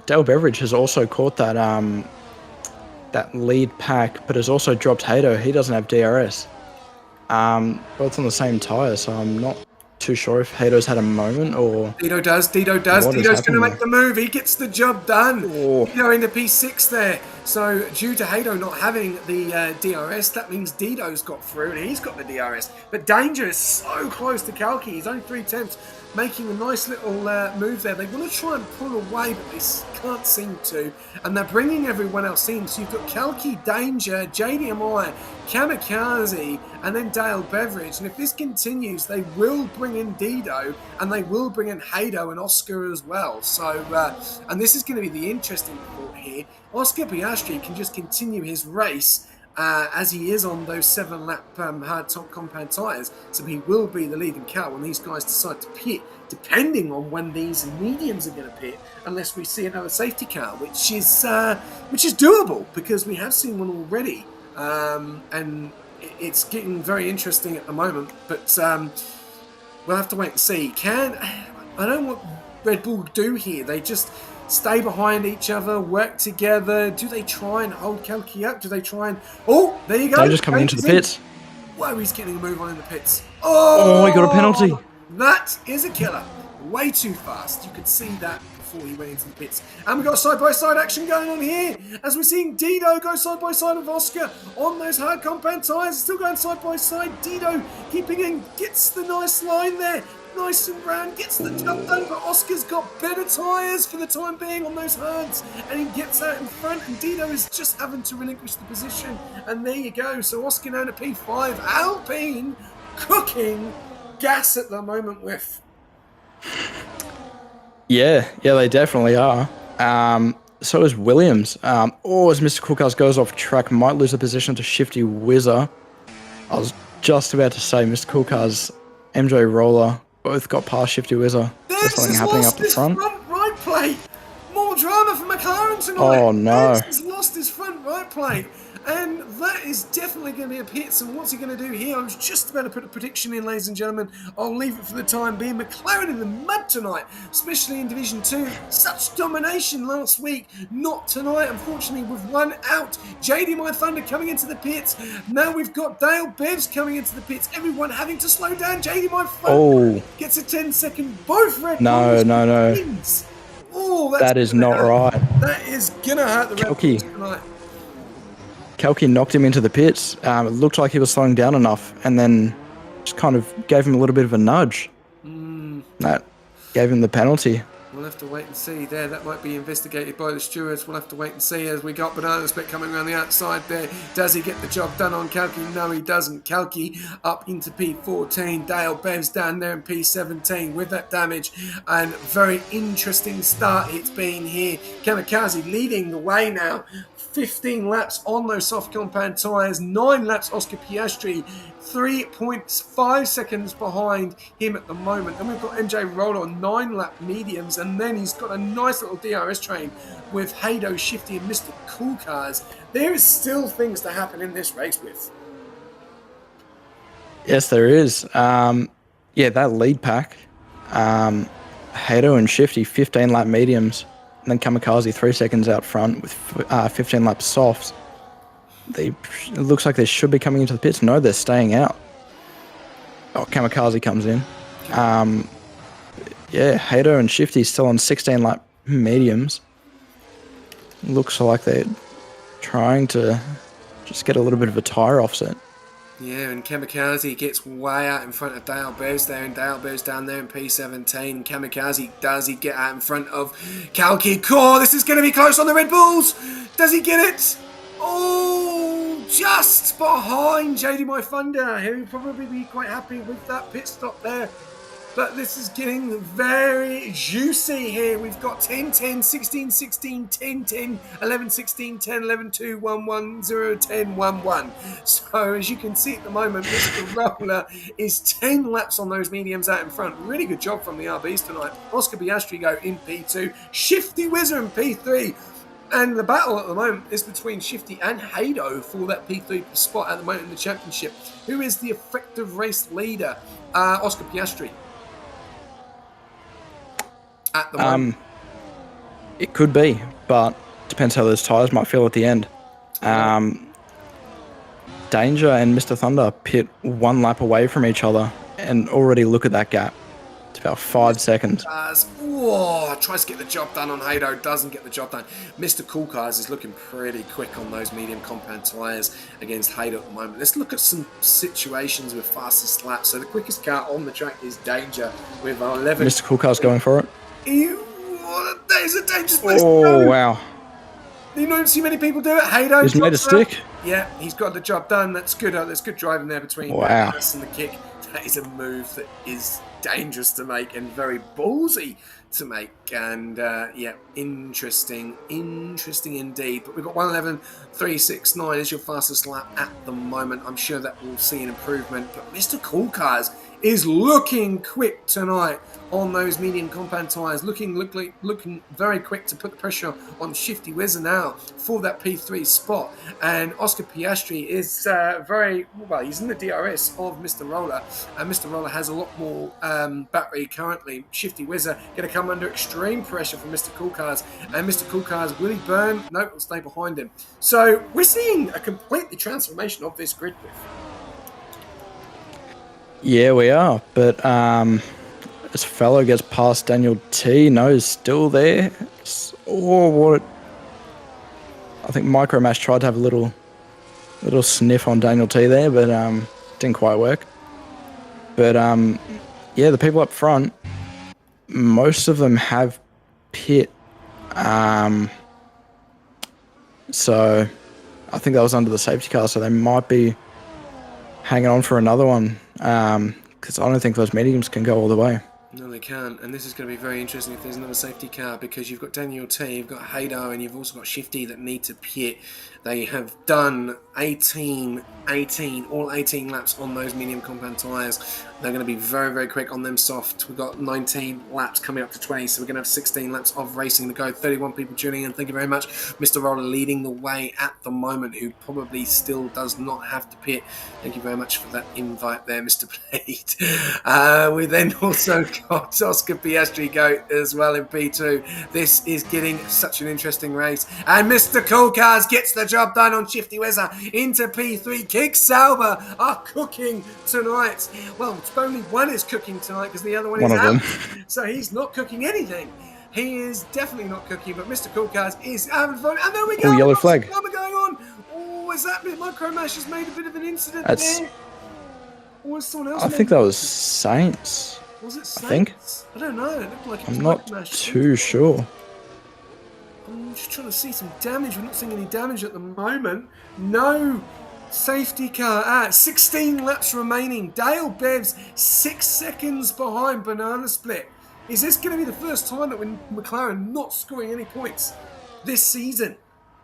Dale Beveridge has also caught that that lead pack, but has also dropped Hado. He doesn't have DRS. Both on the same tyre, so I'm not too sure if Hado's had a moment or... Dido does. Dido's going to make the move. He gets the job done. Oh. Dido into P6 there. So due to Hado not having the DRS, that means Dido's got through and he's got the DRS. But Danger is so close to Kalki. He's only 3 attempts, making a nice little move there. They want to try and pull away, but they can't seem to. And they're bringing everyone else in. So you've got Kalki, Danger, JDMI, Kamikaze, and then Dale Beveridge. And if this continues, they will bring in Dido, and they will bring in Hado and Oscar as well. So, and this is going to be the interesting thought here. Oscar Piastri can just continue his race as he is on those 7-lap hard top compound tyres, so he will be the leading car when these guys decide to pit, depending on when these mediums are going to pit, unless we see another safety car, which is doable because we have seen one already, and it's getting very interesting at the moment. But we'll have to wait and see. I don't know what Red Bull do here. They just stay behind each other, work together. Do they try and hold Kalki up? Do they try and... Oh, there you go. They're just coming into the pits. Whoa, he's getting a move on in the pits. Oh, he got a penalty. That is a killer. Way too fast. You could see that before he went into the pits. And we've got side-by-side action going on here as we're seeing Dido go side-by-side with Oscar on those hard compound tyres. Still going side-by-side. Dido keeping in, gets the nice line there. Nice and round, gets the job done, but Oscar's got better tyres for the time being on those hards, and he gets out in front, and Dido is just having to relinquish the position, and there you go. So Oscar now to P5, Alpine cooking gas at the moment with. Yeah, they definitely are. So is Williams. As Mr. Cookhouse goes off track, might lose the position to Shifty Whizzer. I was just about to say Mr. Cookhouse, MJ Roller, both got past Shifty Whizzer. There's something happening up the front. Right plate. More drama for McLaren tonight. Oh no. He's lost his front right plate. And that is definitely going to be a pits. And what's he going to do here? I was just about to put a prediction in, ladies and gentlemen. I'll leave it for the time being. McLaren in the mud tonight, especially in Division 2. Such domination last week. Not tonight, unfortunately, with one out. JD My Thunder coming into the pits. Now we've got Dale Bevs coming into the pits. Everyone having to slow down. JD My Thunder gets a 10-second. Both Red Bulls. No. Wins. Oh, that is not right. That is going to hurt the Red Bulls tonight. Kalki knocked him into the pits. It looked like he was slowing down enough, and then just kind of gave him a little bit of a nudge. That gave him the penalty. We'll have to wait and see there. That might be investigated by the stewards. We'll have to wait and see as we got Banana Split coming around the outside there. Does he get the job done on Kalki? No, he doesn't. Kalki up into P14. Dale Bevs down there in P17 with that damage. And very interesting start it's been here. Kamikaze leading the way now. 15 laps on those soft compound tyres, 9 laps Oscar Piastri, 3.5 seconds behind him at the moment. And we've got MJ Roller on 9-lap mediums, and then he's got a nice little DRS train with Hado, Shifty, and Mr. Cool Cars. There is still things to happen in this race with. Yes, there is. That lead pack, Hado and Shifty, 15-lap mediums. And then Kamikaze 3 seconds out front with 15 laps softs. It looks like they should be coming into the pits. No, they're staying out. Oh, Kamikaze comes in. Hado and Shifty still on 16 lap mediums. Looks like they're trying to just get a little bit of a tyre offset. Yeah, and Kamikaze gets way out in front of Dale Bevs there, and Dale Bevs down there in P17. Kamikaze, does he get out in front of Kalki Core? This is going to be close on the Red Bulls. Does he get it? Oh, just behind JD My Thunder. He'll probably be quite happy with that pit stop there. But this is getting very juicy here. We've got 10, 10, 16, 16, 10, 10, 11, 16, 10, 11, 2, 1, 1, 0, 10, 1, 1. So as you can see at the moment, Mr. Roller is 10 laps on those mediums out in front. Really good job from the RBs tonight. Oscar Piastri go in P2. Shifty Whizzer in P3. And the battle at the moment is between Shifty and Hado for that P3 spot at the moment in the championship. Who is the effective race leader? Oscar Piastri. At the moment. It could be, but depends how those tyres might feel at the end. Danger and Mr. Thunder pit 1 lap away from each other, and already look at that gap. It's about 5 seconds. Whoa, tries to get the job done on Hado, doesn't get the job done. Mr. Cool Cars is looking pretty quick on those medium compound tyres against Hado at the moment. Let's look at some situations with fastest laps. So the quickest car on the track is Danger with 11. Mr. Cool Car's going for it. That is a dangerous place to Oh, go. wow. You don't see many people do it. Hado. He's made a stick. Yeah, he's got the job done. That's good. That's good driving there between us and the kick. That is a move that is dangerous to make and very ballsy to make. And yeah, interesting indeed. But we've got 1:11.369 is your fastest lap at the moment. I'm sure that we'll see an improvement. But Mr. Cool Cars is looking quick tonight on those medium compound tyres, looking very quick to put the pressure on Shifty Wizard now for that P3 spot. And Oscar Piastri is very well. He's in the DRS of Mr. Roller, and Mr. Roller has a lot more battery currently. Shifty Wizard going to come under extreme pressure from Mr. Cool Cars, and Mr. Cool Cars, will he burn? No, will stay behind him. So we're seeing a completely transformation of this grid width. Yeah, we are. But as Fellow gets past Daniel T, no, he's still there. Oh, what? I think Micromash tried to have a little sniff on Daniel T there, but didn't quite work. But yeah, the people up front, most of them have pit. So I think that was under the safety car, so they might be hanging on for another one. Because I don't think those mediums can go all the way. No, they can't, and this is going to be very interesting if there's another safety car, because you've got Daniel T, you've got Hado, and you've also got Shifty that need to pit. They have done all 18 laps on those medium compound tyres. They're going to be very, very quick on them soft. We've got 19 laps coming up to 20, so we're going to have 16 laps of racing to go. 31 people tuning in. Thank you very much. Mr. Roller leading the way at the moment, who probably still does not have to pit. Thank you very much for that invite there, Mr. Blade. We then also got Oscar Piastri go as well in P2. This is getting such an interesting race. And Mr. Cool Cars gets the job done on Shifty Wizard into P3. Kick Sauber are cooking tonight. Well, only one is cooking tonight because the other one is out. So he's not cooking anything. He is definitely not cooking, but Mr. Cool Cars is having fun. And there we go. Oh, yellow flag. What's going on? Oh, is that Micromash has made a bit of an incident there? Or was someone else? I think that was Saints. Was it Saints? I think. I don't know. It looked like it was I'm not too sure. I'm just trying to see some damage. We're not seeing any damage at the moment. No safety car. 16 laps remaining. Dale Bev's 6 seconds behind Banana Split. Is this going to be the first time that we're McLaren not scoring any points this season?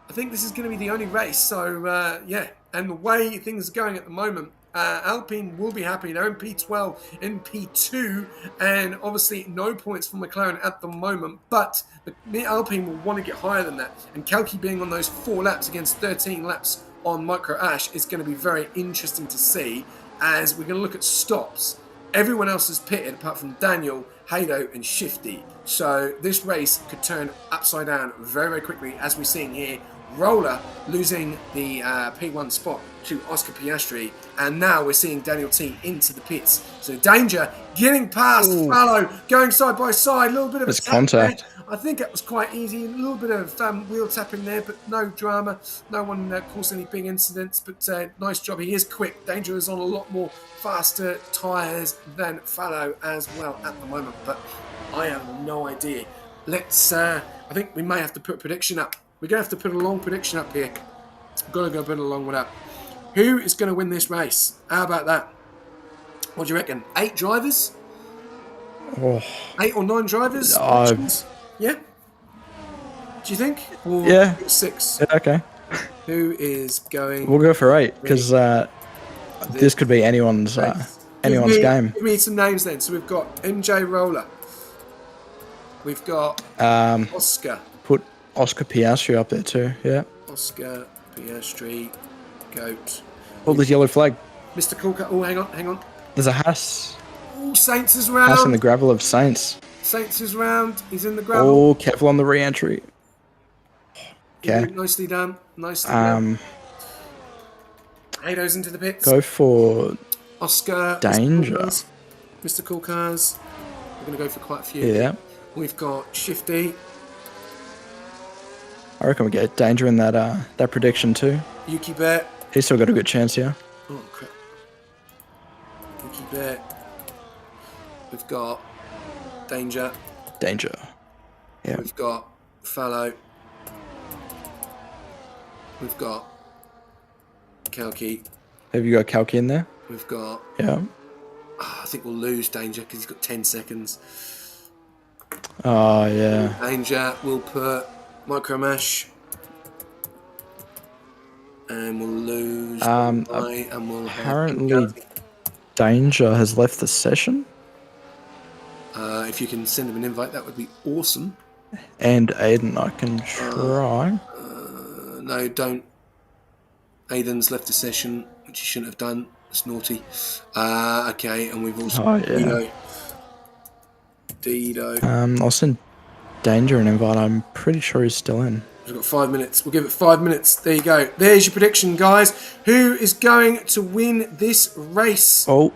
I think this is going to be the only race. So, yeah. And the way things are going at the moment, Alpine will be happy. They're in P12, in P2, and obviously no points for McLaren at the moment, but the Alpine will want to get higher than that. And Kalki being on those 4 laps against 13 laps on Micro Ash is going to be very interesting to see, as we're going to look at stops. Everyone else is pitted apart from Daniel, Hado and Shifty. So this race could turn upside down very, very quickly, as we're seeing here. Roller losing the P1 spot to Oscar Piastri, and now we're seeing Daniel T into the pits. So Danger getting past Fallow, going side by side, a little bit of a contact. I think it was quite easy, a little bit of wheel tapping there, but no drama. No one caused any big incidents, but nice job. He is quick. Danger is on a lot more faster tyres than Fallow as well at the moment, but I have no idea. Let's, I think we may have to put a prediction up. We're going to have to put a long prediction up here. I've got to go put a long one up. Who is going to win this race? How about that? What do you reckon? 8 drivers? 8 or 9 drivers? Yeah? Do you think? Or yeah. 6? Yeah, okay. Who is going... We'll go for 8, because this could be anyone's game. Give me some names then. So we've got MJ Roller. We've got Oscar. Put Oscar Piastri up there too, yeah. Oscar Piastri, GOAT. Oh, there's yellow flag. Mr. Coolcat. Oh, hang on. There's a Haas. Oh, Saints is round. Haas in the gravel of Saints. Saints is round. He's in the gravel. Oh, careful on the re-entry. Okay. Nicely done. Done. Hado's into the pits. Go for Oscar. Danger. Mr. Cool Cars. We're going to go for quite a few. Yeah. We've got Shifty. I reckon we get Danger in that prediction too. Yuki Bear. He's still got a good chance here. Oh, crap. Yuki Bear. We've got Danger. Danger. Yeah. We've got Fallow. We've got Kalki. Have you got Kalki in there? We've got... Yeah. I think we'll lose Danger because he's got 10 seconds. Oh, yeah. Danger, we'll put Micromash. And we'll lose... and we'll apparently, Danger has left the session. If you can send him an invite, that would be awesome. And Aiden, I can try. No, don't. Aiden's left the session, which he shouldn't have done. It's naughty. Okay, and we've also Dido. I'll send Danger an invite. I'm pretty sure he's still in. We've got 5 minutes. We'll give it 5 minutes. There you go. There's your prediction, guys. Who is going to win this race? Oh,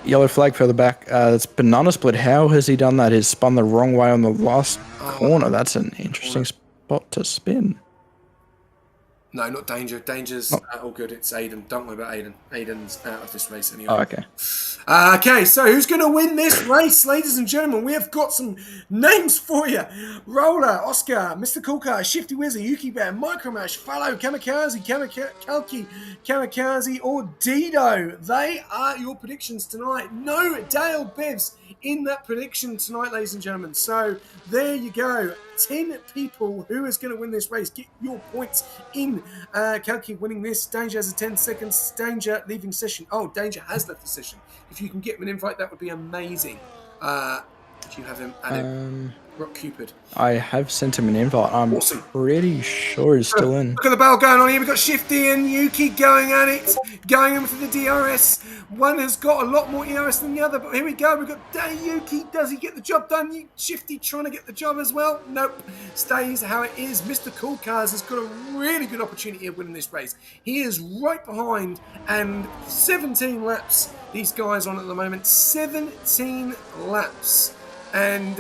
yellow flag further back. That's Banana Split. How has he done that? He's spun the wrong way on the last corner. That's an interesting spot to spin. No, not Danger. Danger's all good. It's Aiden. Don't worry about Aiden. Aiden's out of this race anyway. Oh, okay. Okay, so who's going to win this race, ladies and gentlemen? We have got some names for you. Roller, Oscar, Mr. Coolcar, Shifty Wizard, Yuki Bear, Micromash, Fallow, Kamikaze, Kalki, Kamikaze, or Dido. They are your predictions tonight. No Dale Bevs in that prediction tonight, ladies and gentlemen. So there you go. 10 people. Who is going to win this race? Get your points in. Kalki winning this. Danger has a 10 seconds. Danger leaving session. Oh, Danger has left the session. If you can get him an invite, that would be amazing. Do you have him? Rock Cupid. I have sent him an invite. I'm pretty sure he's still in. Look at the battle going on here. We've got Shifty and Yuki going at it. Going in for the DRS. One has got a lot more ERS than the other, but here we go. We've got Yuki. Does he get the job done? Shifty trying to get the job as well? Nope. Stays how it is. Mr. Cool Cars has got a really good opportunity of winning this race. He is right behind, and 17 laps these guys on at the moment. 17 laps. And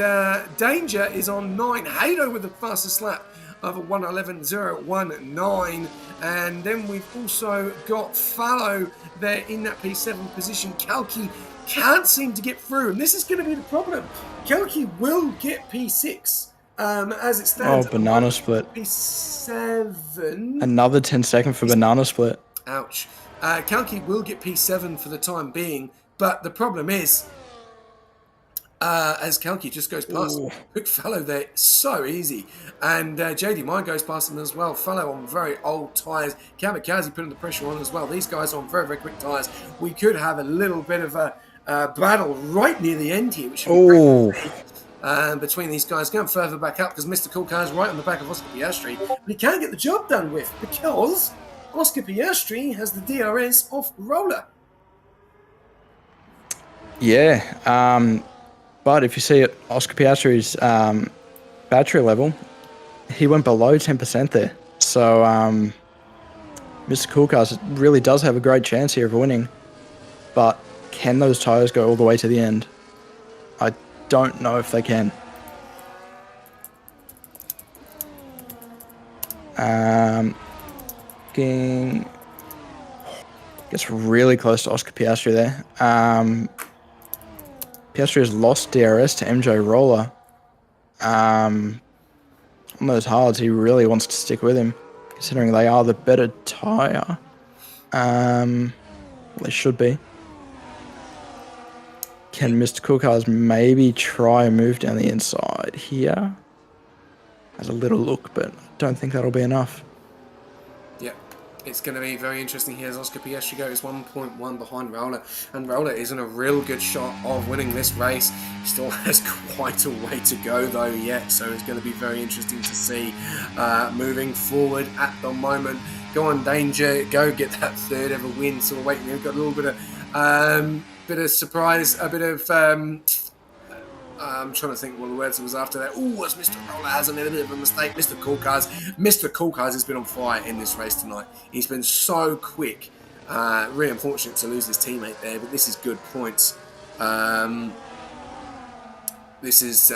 Danger is on 9. Hado with the fastest lap of a 1:11.019. And then we've also got Fallow there in that P7 position. Kalki can't seem to get through. And this is going to be the problem. Kalki will get P6 as it stands. Oh, Banana Split. P7. Another 10 second for Banana Split. Ouch. Kalki will get P7 for the time being. But the problem is... as Kalki just goes past quick Fallow there, so easy. And JD Mine goes past him as well. Fallow on very old tyres. Kamikaze putting the pressure on as well. These guys are on very, very quick tyres. We could have a little bit of a battle right near the end here, which would be great between these guys. Going further back up because Mr. Cool Car is right on the back of Oscar Piastri. But he can't get the job done with because Oscar Piastri has the DRS off Roller. Yeah. But if you see at Oscar Piastri's battery level, he went below 10% there. So Mr. Cool Cars really does have a great chance here of winning. But can those tyres go all the way to the end? I don't know if they can. Gets really close to Oscar Piastri there. Piastri has lost DRS to MJ Roller. On those hards, he really wants to stick with him, considering they are the better tyre. They should be. Can Mr. Cool Cars maybe try and move down the inside here? Has a little look, but I don't think that'll be enough. Yeah. It's going to be very interesting here as Oscar Piastri goes 1.1 behind Roller. And Roller is in a real good shot of winning this race. He still has quite a way to go though yet. So it's going to be very interesting to see moving forward at the moment. Go on, Danger. Go get that third ever win. So we're waiting. We've got a little bit of surprise, a bit of... I'm trying to think what the words it was after that. Oh, as Mr. Roller has a little bit of a mistake. Mr. Cool Cars. Mr. Cool Cars has been on fire in this race tonight. He's been so quick. Really unfortunate to lose his teammate there, but this is good points. This is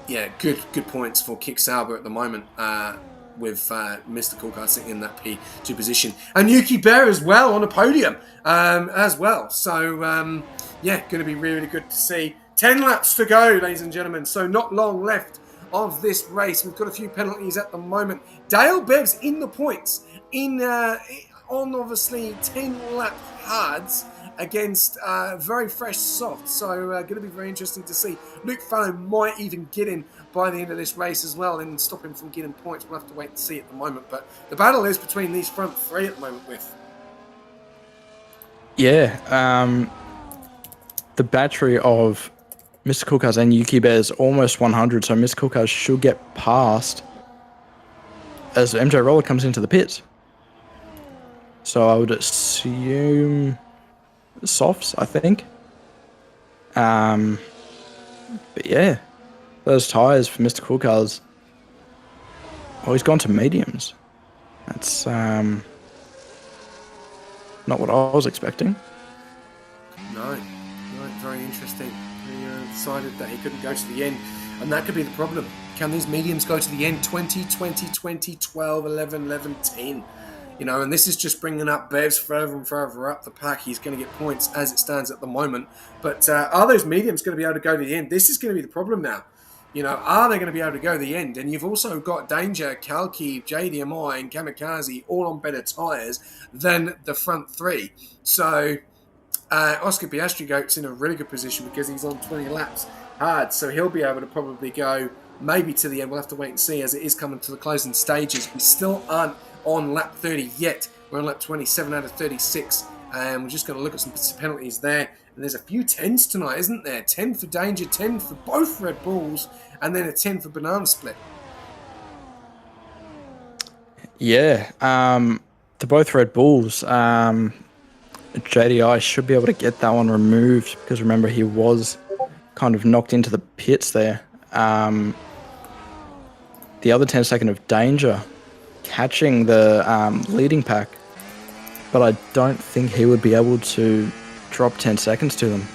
Yeah, good points for Kick Sauber at the moment. With Mr. Coolcar sitting in that P2 position. And Yuki Bear as well on a podium as well. So, yeah, going to be really good to see. 10 laps to go, ladies and gentlemen. So not long left of this race. We've got a few penalties at the moment. Dale Bev's in the points on obviously 10 lap hards against very fresh soft. So going to be very interesting to see. Luke Fallow might even get in by the end of this race as well and stop him from getting points. We'll have to wait and see at the moment. But the battle is between these front three at the moment with. Yeah, the battery of Mr. Coolcars and Yuki Bear is almost 100, so Mr. Coolcars should get past as MJ Roller comes into the pits. So I would assume softs, I think. But yeah, those tyres for Mr. Coolcars. Oh, he's gone to mediums. That's not what I was expecting. No, very interesting. He decided that he couldn't go to the end, and that could be the problem. Can these mediums go to the end? 20, 20, 20, 12, 11, 11, 10. You know, and this is just bringing up Bevs further and further up the pack. He's going to get points as it stands at the moment. But are those mediums going to be able to go to the end? This is going to be the problem now. You know, are they going to be able to go to the end? And you've also got Danger, Kalki, JDMI, and Kamikaze all on better tyres than the front three. So Oscar Piastri goes in a really good position because he's on 20 laps hard. So he'll be able to probably go maybe to the end. We'll have to wait and see as it is coming to the closing stages. We still aren't on lap 30 yet. We're on lap 27 out of 36. And we're just going to look at some penalties there. And there's a few 10s tonight, isn't there? 10 for Danger, 10 for both Red Bulls, and then a 10 for Banana Split. Yeah, to both Red Bulls, JDI should be able to get that one removed because remember he was kind of knocked into the pits there. The other 10-second of Danger catching the leading pack, but I don't think he would be able to drop 10 seconds to them.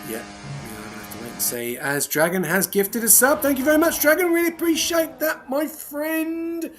Yeah, we're going to have to wait and see. As Dragon has gifted a sub. Thank you very much, Dragon. Really appreciate that, my friend.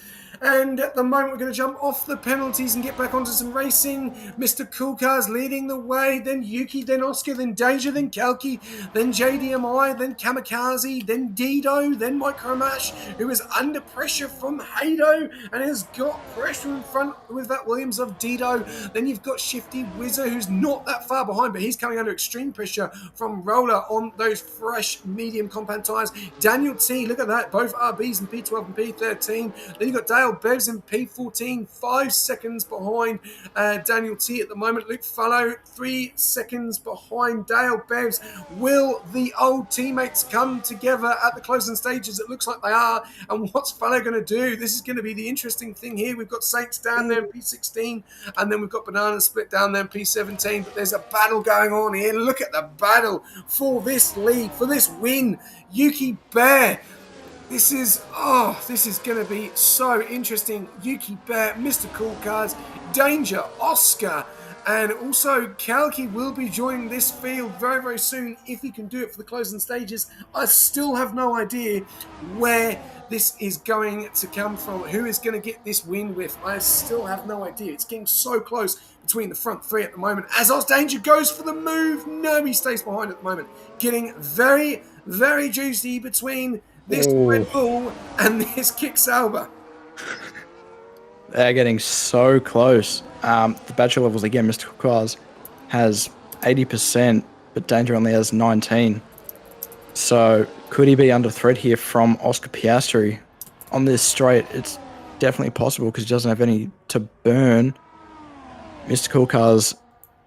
And at the moment, we're going to jump off the penalties and get back onto some racing. Mr. Coolcars leading the way, then Yuki, then Oscar, then Danger, then Kalki, then JDMI, then Kamikaze, then Dido, then Micromash, who is under pressure from Hado and has got pressure in front with that Williams of Dido. Then you've got Shifty Whizzer, who's not that far behind, but he's coming under extreme pressure from Roller on those fresh medium compound tyres. Daniel T, look at that, both RBs in P12 and P13. Then you've got Dale Bevs in P14, 5 seconds behind Daniel T at the moment. Luke Fallow, 3 seconds behind Dale Bevs. Will the old teammates come together at the closing stages? It looks like they are. And what's Fallow going to do? This is going to be the interesting thing here. We've got Saints down there in P16, and then we've got Banana Split down there in P17. But there's a battle going on here. Look at the battle for this lead, for this win. Yuki Bear. This is going to be so interesting. Yuki Bear, Mr. Coolcars, Danger, Oscar, and also Kalki will be joining this field very, very soon if he can do it for the closing stages. I still have no idea where this is going to come from, who is going to get this win with. I still have no idea. It's getting so close between the front three at the moment. As Danger goes for the move. No, he stays behind at the moment. Getting very, very juicy between this Red Bull and this Kick Sauber. They're getting so close. The battery levels, again, Mr. Coolcars has 80%, but Danger only has 19. So could he be under threat here from Oscar Piastri? On this straight, it's definitely possible because he doesn't have any to burn. Mr. Coolcars,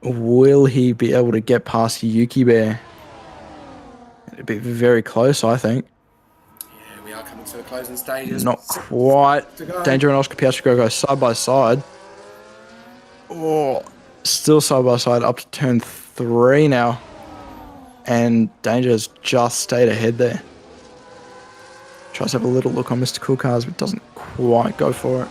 will he be able to get past Yuki Bear? It'd be very close, I think. We are coming to the closing stages. Not quite. Danger and Oscar Piastri go side by side. Oh, still side by side up to turn 3 now. And Danger has just stayed ahead there. Tries to have a little look on Mr. Coolcars, but doesn't quite go for it.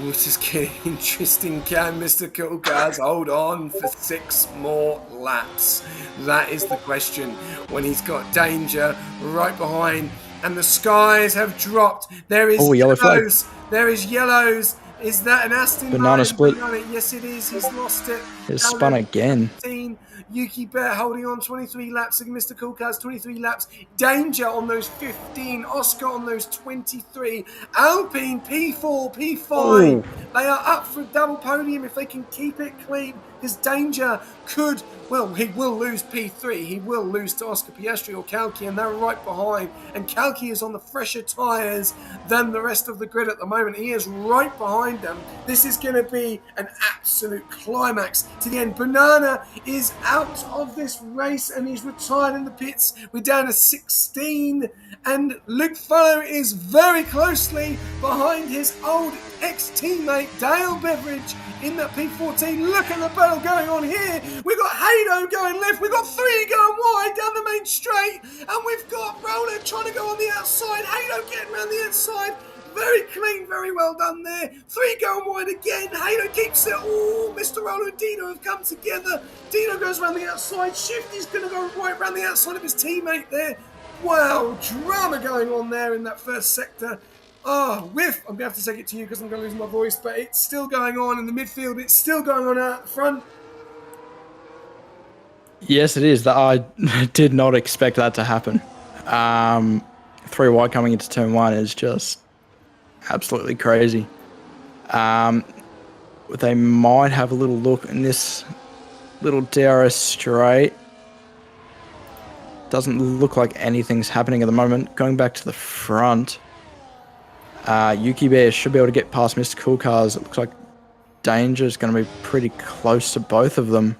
this is getting interesting. Can Mr. Coolcars hold on for 6 more laps? That is the question. When he's got Danger right behind, and the skies have dropped. There is yellow flag. yellows. There is yellows. Is that an Aston Banana Martin? split. Yes, it is. He's lost it. It's spun again. Yuki Bear holding on 23 laps against Mr. Coolcars, 23 laps. Danger on those 15. Oscar on those 23. Alpine P4, P5. Ooh. They are up for a double podium if they can keep it clean. Because Danger could, well, he will lose P3. He will lose to Oscar Piastri or Kalki, and they're right behind. And Kalki is on the fresher tyres than the rest of the grid at the moment. He is right behind them. This is going to be an absolute climax to the end. Banana is out of this race and he's retired in the pits. We're down to 16, and Luke Follow is very closely behind his old ex-teammate Dale Beveridge in that P14. Look at the battle going on here. We've got Haydo going left. We've got 3 going wide down the main straight, and we've got Roland trying to go on the outside. Haydo getting around the outside. Very clean, very well done there. 3 going wide again. Haydo keeps it. Oh, Mr. Roller and Dino have come together. Dino goes around the outside. Shifty's going to go right around the outside of his teammate there. Wow, drama going on there in that first sector. Oh, whiff. I'm going to have to take it to you because I'm going to lose my voice, but it's still going on in the midfield. It's still going on out front. Yes, it is. I did not expect that to happen. 3 wide coming into turn 1 is just absolutely crazy. They might have a little look in this little DRS straight. Doesn't look like anything's happening at the moment. Going back to the front, Yuki Bear should be able to get past Mr. Coolcars. It looks like Danger is going to be pretty close to both of them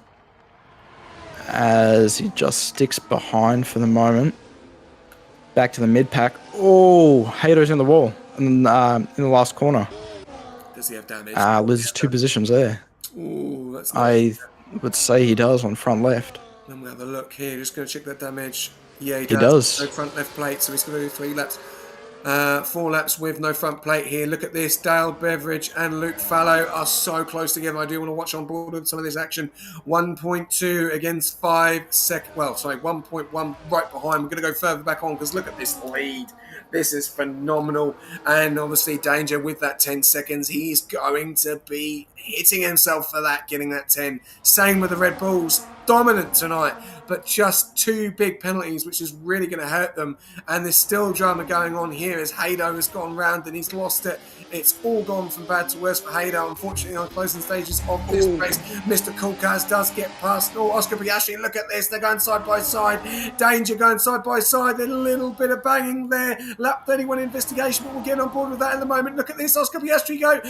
as he just sticks behind for the moment. Back to the mid-pack. Oh, Haydo's in the wall in the last corner. Does he have damage? Loses 2 positions there. Ooh, that's I would say he does on front left. Let me have a look here. Just going to check that damage. Yeah, he does. No front left plate, so he's going to do 3 laps. 4 laps with no front plate here. Look at this. Dale Beveridge and Luke Fallow are so close together. I do want to watch on board with some of this action. 1.2 against 5 seconds. Well, sorry, 1.1 right behind. We're going to go further back on because look at this lead. This is phenomenal. And obviously Danger with that 10 seconds. He's going to be hitting himself for that, getting that 10. Same with the Red Bulls. Dominant tonight, but just 2 big penalties, which is really going to hurt them. And there's still drama going on here as Haydo has gone round and he's lost it. It's all gone from bad to worse for Haydo, unfortunately, on closing stages of this race. Mr. Coolcars does get past. Oh, Oscar Piastri, look at this. They're going side by side. Danger going side by side. There's a little bit of banging there. Lap 31 investigation, but we'll get on board with that in a moment. Look at this. Oscar Piastri going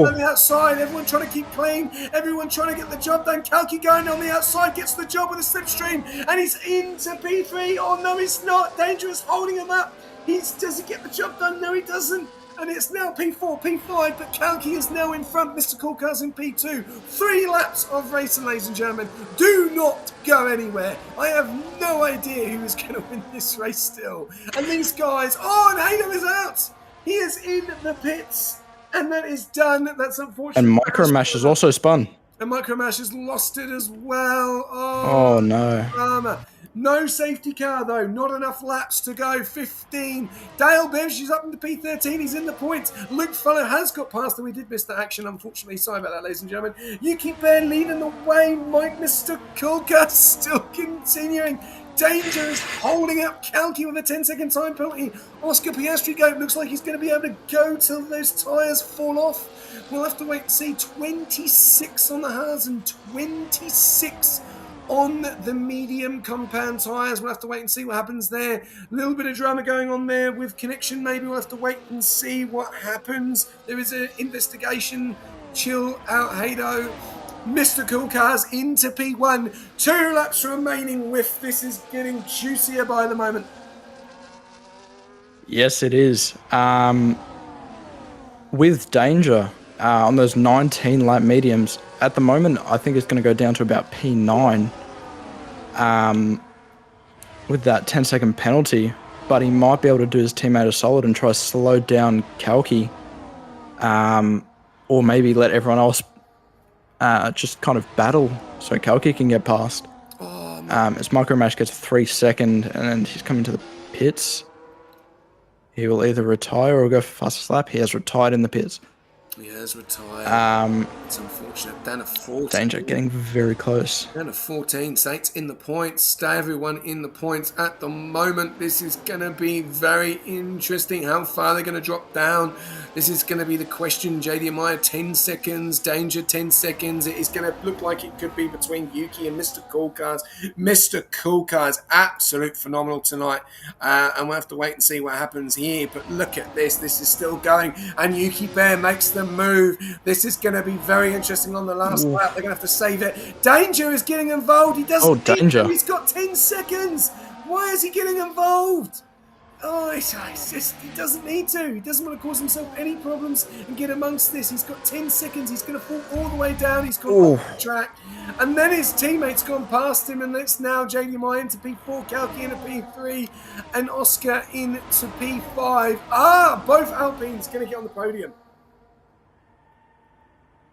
on the outside. Everyone trying to keep clean. Everyone trying to get the job done. Kalki going on the outside, gets the job with a slipstream, and he's into P3. Oh, no, he's not. Danger is holding him up. Does he get the job done? No, he doesn't. And it's now P4, P5, but Kalki is now in front. Mr. Coolcars in P2. 3 laps of racing, ladies and gentlemen. Do not go anywhere. I have no idea who is going to win this race still. And these guys, and Haydo is out. He is in the pits, and that is done. That's unfortunate. And Micromash has also spun. And Micromash has lost it as well. Oh no. Drama. No safety car, though. Not enough laps to go. 15. Dale Bev, she's up into P13. He's in the points. Luke Fuller has got past, and we did miss that action, unfortunately. Sorry about that, ladies and gentlemen. Yuki Bear leading the way. Mr. Coolcars still continuing. Danger is holding up Kalki with a 10-second time penalty. Oscar Piastri looks like he's going to be able to go till those tyres fall off. We'll have to wait and see. 26 on the Haas and 26 on the medium compound tyres. We'll have to wait and see what happens there. A little bit of drama going on there with connection. Maybe we'll have to wait and see what happens. There is an investigation. Chill out, Haydo. Mr. Coolcars into P1. 2 laps remaining with. This is getting juicier by the moment. Yes, it is. With Danger on those 19 lap mediums, at the moment, I think it's going to go down to about P9 with that 10-second penalty, but he might be able to do his teammate a solid and try to slow down Kalki. or maybe let everyone else just kind of battle so Kalki can get past. Oh, As Micromash gets 3 seconds and he's coming to the pits, he will either retire or go for fastest lap. He has retired in the pits. he has retired. It's unfortunate. Down to 14. Danger getting very close. Down to 14. Saints in the points. Stay everyone in the points at the moment. This is going to be very interesting. How far they're going to drop down. This is going to be the question. JD Maya 10 seconds. Danger 10 seconds. It is going to look like it could be between Yuki and Mr. Cool Cars. Mr. Cool Cars, absolute phenomenal tonight. And we'll have to wait and see what happens here. But look at this. This is still going. And Yuki Bear makes the move. This is going to be very interesting on the last lap. They're going to have to save it. Danger is getting involved. He doesn't need to. He's got 10 seconds. Why is he getting involved? Oh, it's just, he doesn't need to. He doesn't want to cause himself any problems and get amongst this. He's got 10 seconds. He's going to fall all the way down. He's gone off the track. And then his teammate's gone past him, and it's now JD Mai into P4, Kalki into P3, and Oscar into P5. Both Alpines going to get on the podium.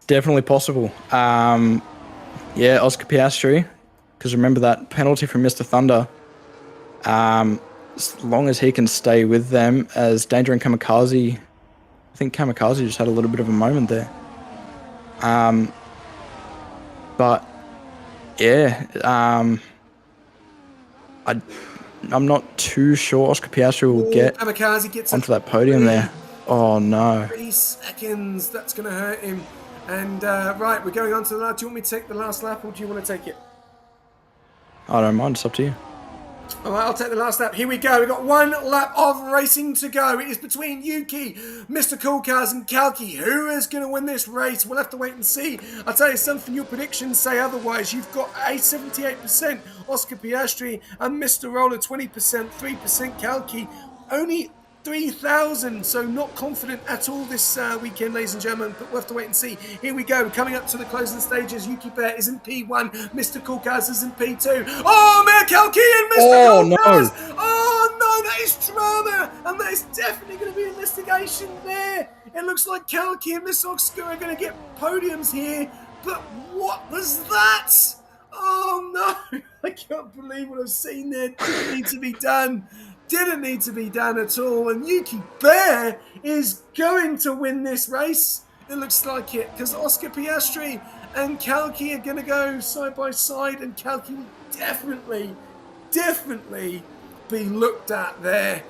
Definitely possible. Oscar Piastri, because remember that penalty from Mr. Thunder. As long as he can stay with them, as Danger and Kamikaze, I think Kamikaze just had a little bit of a moment there. I'm not too sure Oscar Piastri will get onto that podium there. Oh no. 3 seconds, that's going to hurt him. And right, we're going on to the last. Do you want me to take the last lap, or do you want to take it? I don't mind, it's up to you. All right, I'll take the last lap. Here we go. We've got 1 lap of racing to go. It is between Yuki, Mr. Cool Cars, and Kalki. Who is going to win this race? We'll have to wait and see. I'll tell you something, your predictions say otherwise. You've got a 78% Oscar Piastri and Mr. Roller 20%, 3% Kalki. Only 3,000, so not confident at all this weekend, ladies and gentlemen, but we'll have to wait and see. Here we go, coming up to the closing stages. Yuki Bear is in P1, Mr. Cool Cars is in P2. Oh, Mayor Kalki and Mr. Cool Cars! Oh no, that is drama, and that is definitely going to be investigation there. It looks like Kalki and Miss Oscar are going to get podiums here, but what was that? Oh no, I can't believe what I've seen there. Didn't need to be done. Didn't need to be done at all. And Yuki Bear is going to win this race. It looks like it, because Oscar Piastri and Kalki are going to go side by side, and Kalki will definitely be looked at there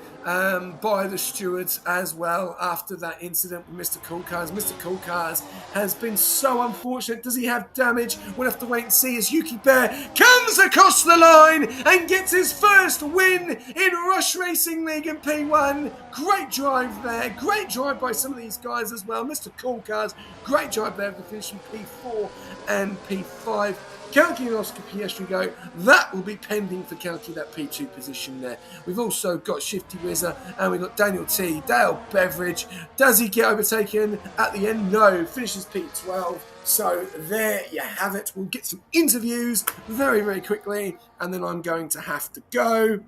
by the stewards as well after that incident with Mr. Cool Cars. Mr. Cool Cars has been so unfortunate. Does he have damage? We'll have to wait and see as Yuki Bear comes across the line and gets his first win in Rush Racing League in P1. Great drive there. Great drive by some of these guys as well. Mr. Cool Cars, great drive there to finish in P4 and P5. Kalki and Oscar Piastri go. That will be pending for Kalki, that P2 position there. We've also got Shifty Wizard and we've got Daniel T. Dale Beveridge. Does he get overtaken at the end? No. Finishes P12. So there you have it. We'll get some interviews very, very quickly, and then I'm going to have to go.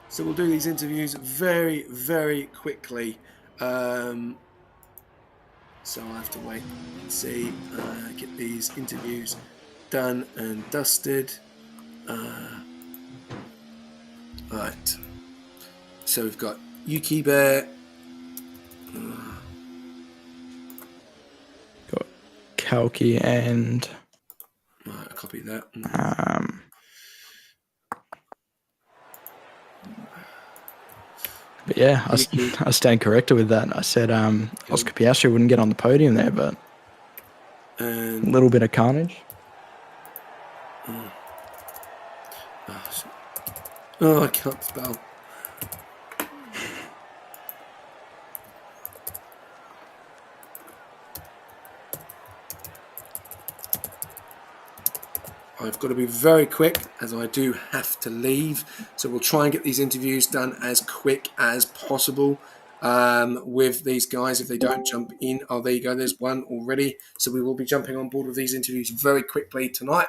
So we'll do these interviews very, very quickly. So I'll have to wait and see, get these interviews done and dusted. Right. So we've got Yuki Bear. Got Kalki and... Right, I'll copy that. But yeah, I stand corrected with that. I said Oscar Piastri wouldn't get on the podium there, but a little bit of carnage. Oh, I can't spell. I've got to be very quick as I do have to leave. So we'll try and get these interviews done as quick as possible. with these guys if they don't jump in. Oh, there you go. There's one already. So we will be jumping on board with these interviews very quickly tonight.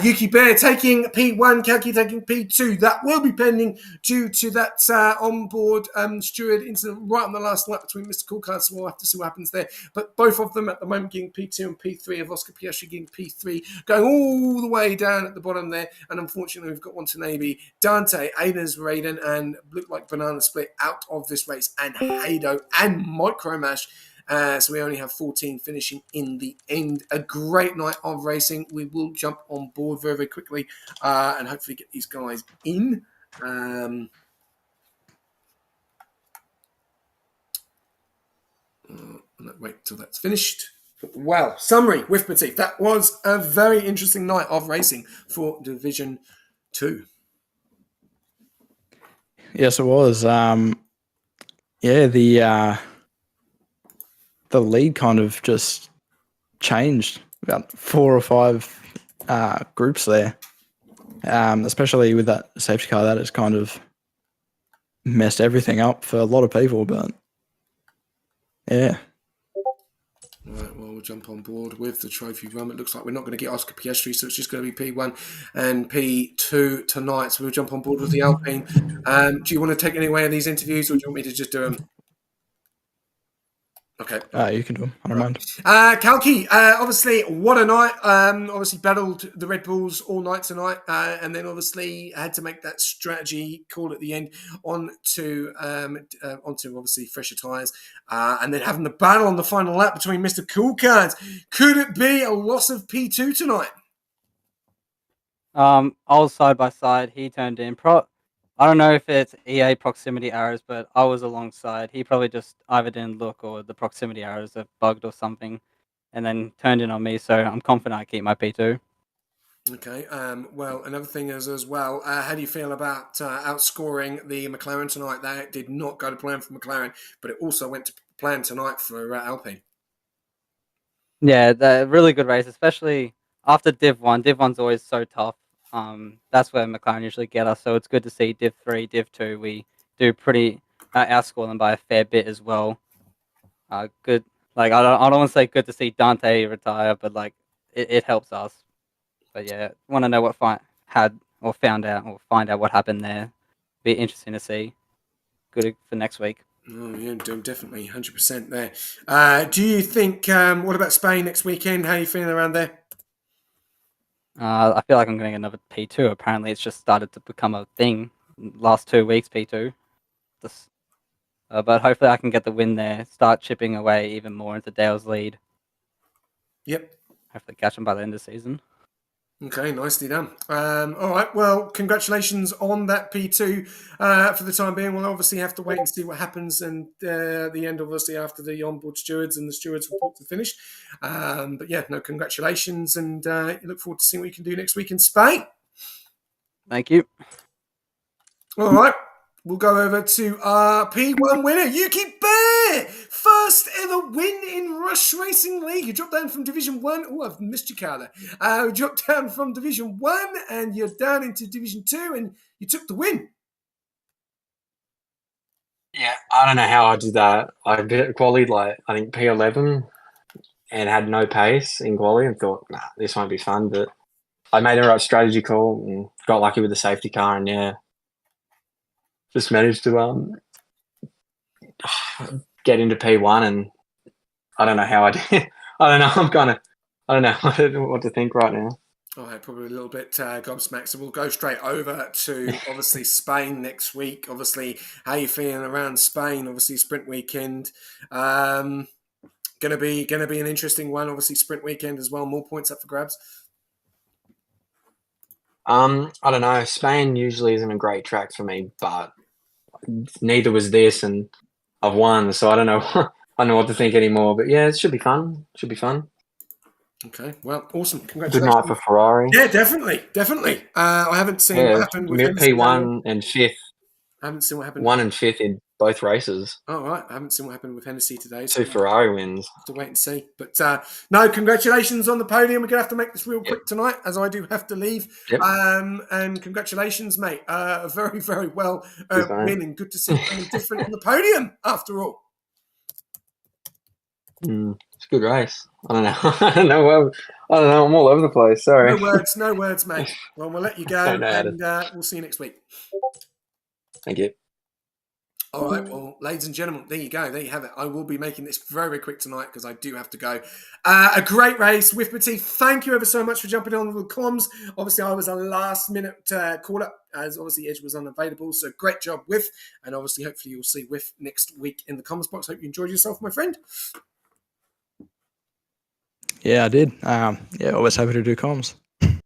Yuki Bear taking P1, Kalki taking P2. That will be pending due to that onboard steward incident right on the last lap between Mr. Coolcard. So we'll have to see what happens there. But both of them at the moment getting P2 and P3, of Oscar Piastri getting P3, going all the way down at the bottom there. And unfortunately, we've got Watanabe, Dante, Aiden's Raiden, and look like Banana Split out of this race, and Hado and Micromash. So we only have 14 finishing in the end. A great night of racing. We will jump on board very, very quickly and hopefully get these guys in. Wait till that's finished. Well, summary with Petit. That was a very interesting night of racing for Division 2. Yes, it was. The lead kind of just changed about 4 or 5 groups there, especially with that safety car. That has kind of messed everything up for a lot of people, but yeah. Right, well, we'll jump on board with the trophy run. It looks like we're not going to get Oscar Piastri, so it's just going to be P1 and P2 tonight. So we'll jump on board with the Alpine. Do you want to take any way of these interviews, or do you want me to just do them? Okay. You can do them. I don't mind. Kalki, obviously, what a night. Obviously, battled the Red Bulls all night tonight, and then obviously had to make that strategy call at the end onto obviously fresher tyres, and then having the battle on the final lap between Mr. Coolcards. Could it be a loss of P2 tonight? I was side by side. He turned in. I don't know if it's EA proximity arrows, but I was alongside. He probably just either didn't look or the proximity arrows have bugged or something, and then turned in on me. So I'm confident I keep my P2. Okay. Well, another thing is as well, how do you feel about outscoring the McLaren tonight? That did not go to plan for McLaren, but it also went to plan tonight for Alpine. Yeah, the really good race, especially after Div 1. Div 1's always so tough. That's where McLaren usually get us. So it's good to see Div 3, Div 2. We do pretty outscore them by a fair bit as well. Good. Like I don't want to say good to see Dante retire, but like it helps us. But yeah, want to know what find out what happened there. Be interesting to see. Good for next week. Oh, yeah, definitely 100% there. Do you think, what about Spain next weekend? How are you feeling around there? I feel like I'm going to get another P2. Apparently, it's just started to become a thing. Last 2 weeks, P2. But hopefully I can get the win there. Start chipping away even more into Dale's lead. Yep. Hopefully catch him by the end of the season. Okay, nicely done. All right, well, congratulations on that P2 for the time being. We'll obviously have to wait and see what happens and the end, obviously, after the onboard stewards and the stewards report are finished. But yeah, no, congratulations, and you look forward to seeing what you can do next week in Spain. Thank you. All right. We'll go over to our P1 winner, Yuki Bear. First ever win in Rush Racing League. You dropped down from Division 1. Oh, I've missed your car there. You dropped down from Division 1 and you're down into Division 2 and you took the win. Yeah, I don't know how I did that. I qualified like, I think P11 and had no pace in quali and thought, nah, this won't be fun. But I made the right strategy call and got lucky with the safety car and yeah, just managed to get into P1 and I don't know how I did. I don't know. I don't know what to think right now. All right, probably a little bit gobsmacked. So we'll go straight over to obviously Spain next week. Obviously, how you feeling around Spain? Obviously, sprint weekend. Gonna be an interesting one. Obviously, sprint weekend as well. More points up for grabs. I don't know. Spain usually isn't a great track for me, but neither was this, and I've won, so I don't know. I don't know what to think anymore. But yeah, it should be fun. Should be fun. Okay, well, awesome. Congratulations. Good night for Ferrari. Yeah, definitely. I haven't seen what happened with P1 and 5th. I haven't seen what happened. 1 and 5th in both races. Oh, right. I haven't seen what happened with Hennessy today. 2 Ferrari wins. Have to wait and see. But no, congratulations on the podium. We're going to have to make this real quick tonight, as I do have to leave. Yep. And congratulations, mate. A very, very well Cheers, mate. win, and good to see something different on the podium after all. It's a good race. I don't know. I don't know. I'm all over the place. Sorry. No words, mate. Well, we'll let you go, and we'll see you next week. Thank you. All right, well, ladies and gentlemen, there you go. There you have it. I will be making this very, very quick tonight because I do have to go. A great race with Petit. Thank you ever so much for jumping on with the comms. Obviously, I was a last-minute call-up as obviously Edge was unavailable. So great job, Whiff. And obviously, hopefully, you'll see Whiff next week in the comms box. Hope you enjoyed yourself, my friend. Yeah, I did. Always happy to do comms.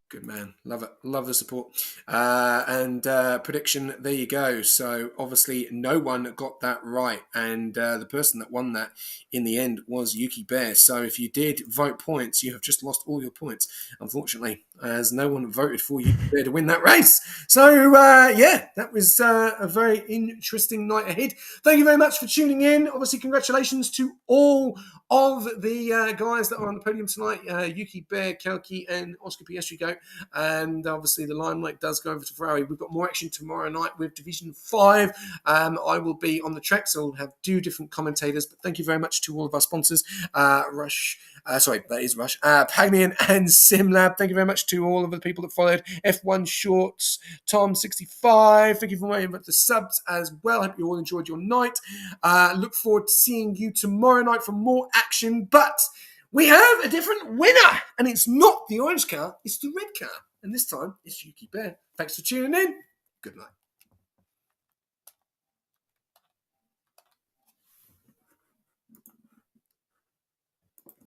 Good man. Love it. Love the support. And prediction, there you go. So obviously no one got that right. And the person that won that in the end was Yuki Bear. So if you did vote points, you have just lost all your points, unfortunately, as no one voted for Yuki Bear to win that race. So that was a very interesting night ahead. Thank you very much for tuning in. Obviously, congratulations to all of the guys that are on the podium tonight, Yuki Bear, Kalki, and Oscar Piestri. And obviously the limelight does go over to Ferrari. We've got more action tomorrow night with Division 5. I will be on the track, so we'll have 2 different commentators. But thank you very much to all of our sponsors, Rush. Pagnian and SimLab. Thank you very much to all of the people that followed. F1 Shorts, Tom65. Thank you for the subs as well. Hope you all enjoyed your night. Look forward to seeing you tomorrow night for more action. But we have a different winner, and it's not the orange car, it's the red car. And this time, it's Yuki Bear. Thanks for tuning in. Good night.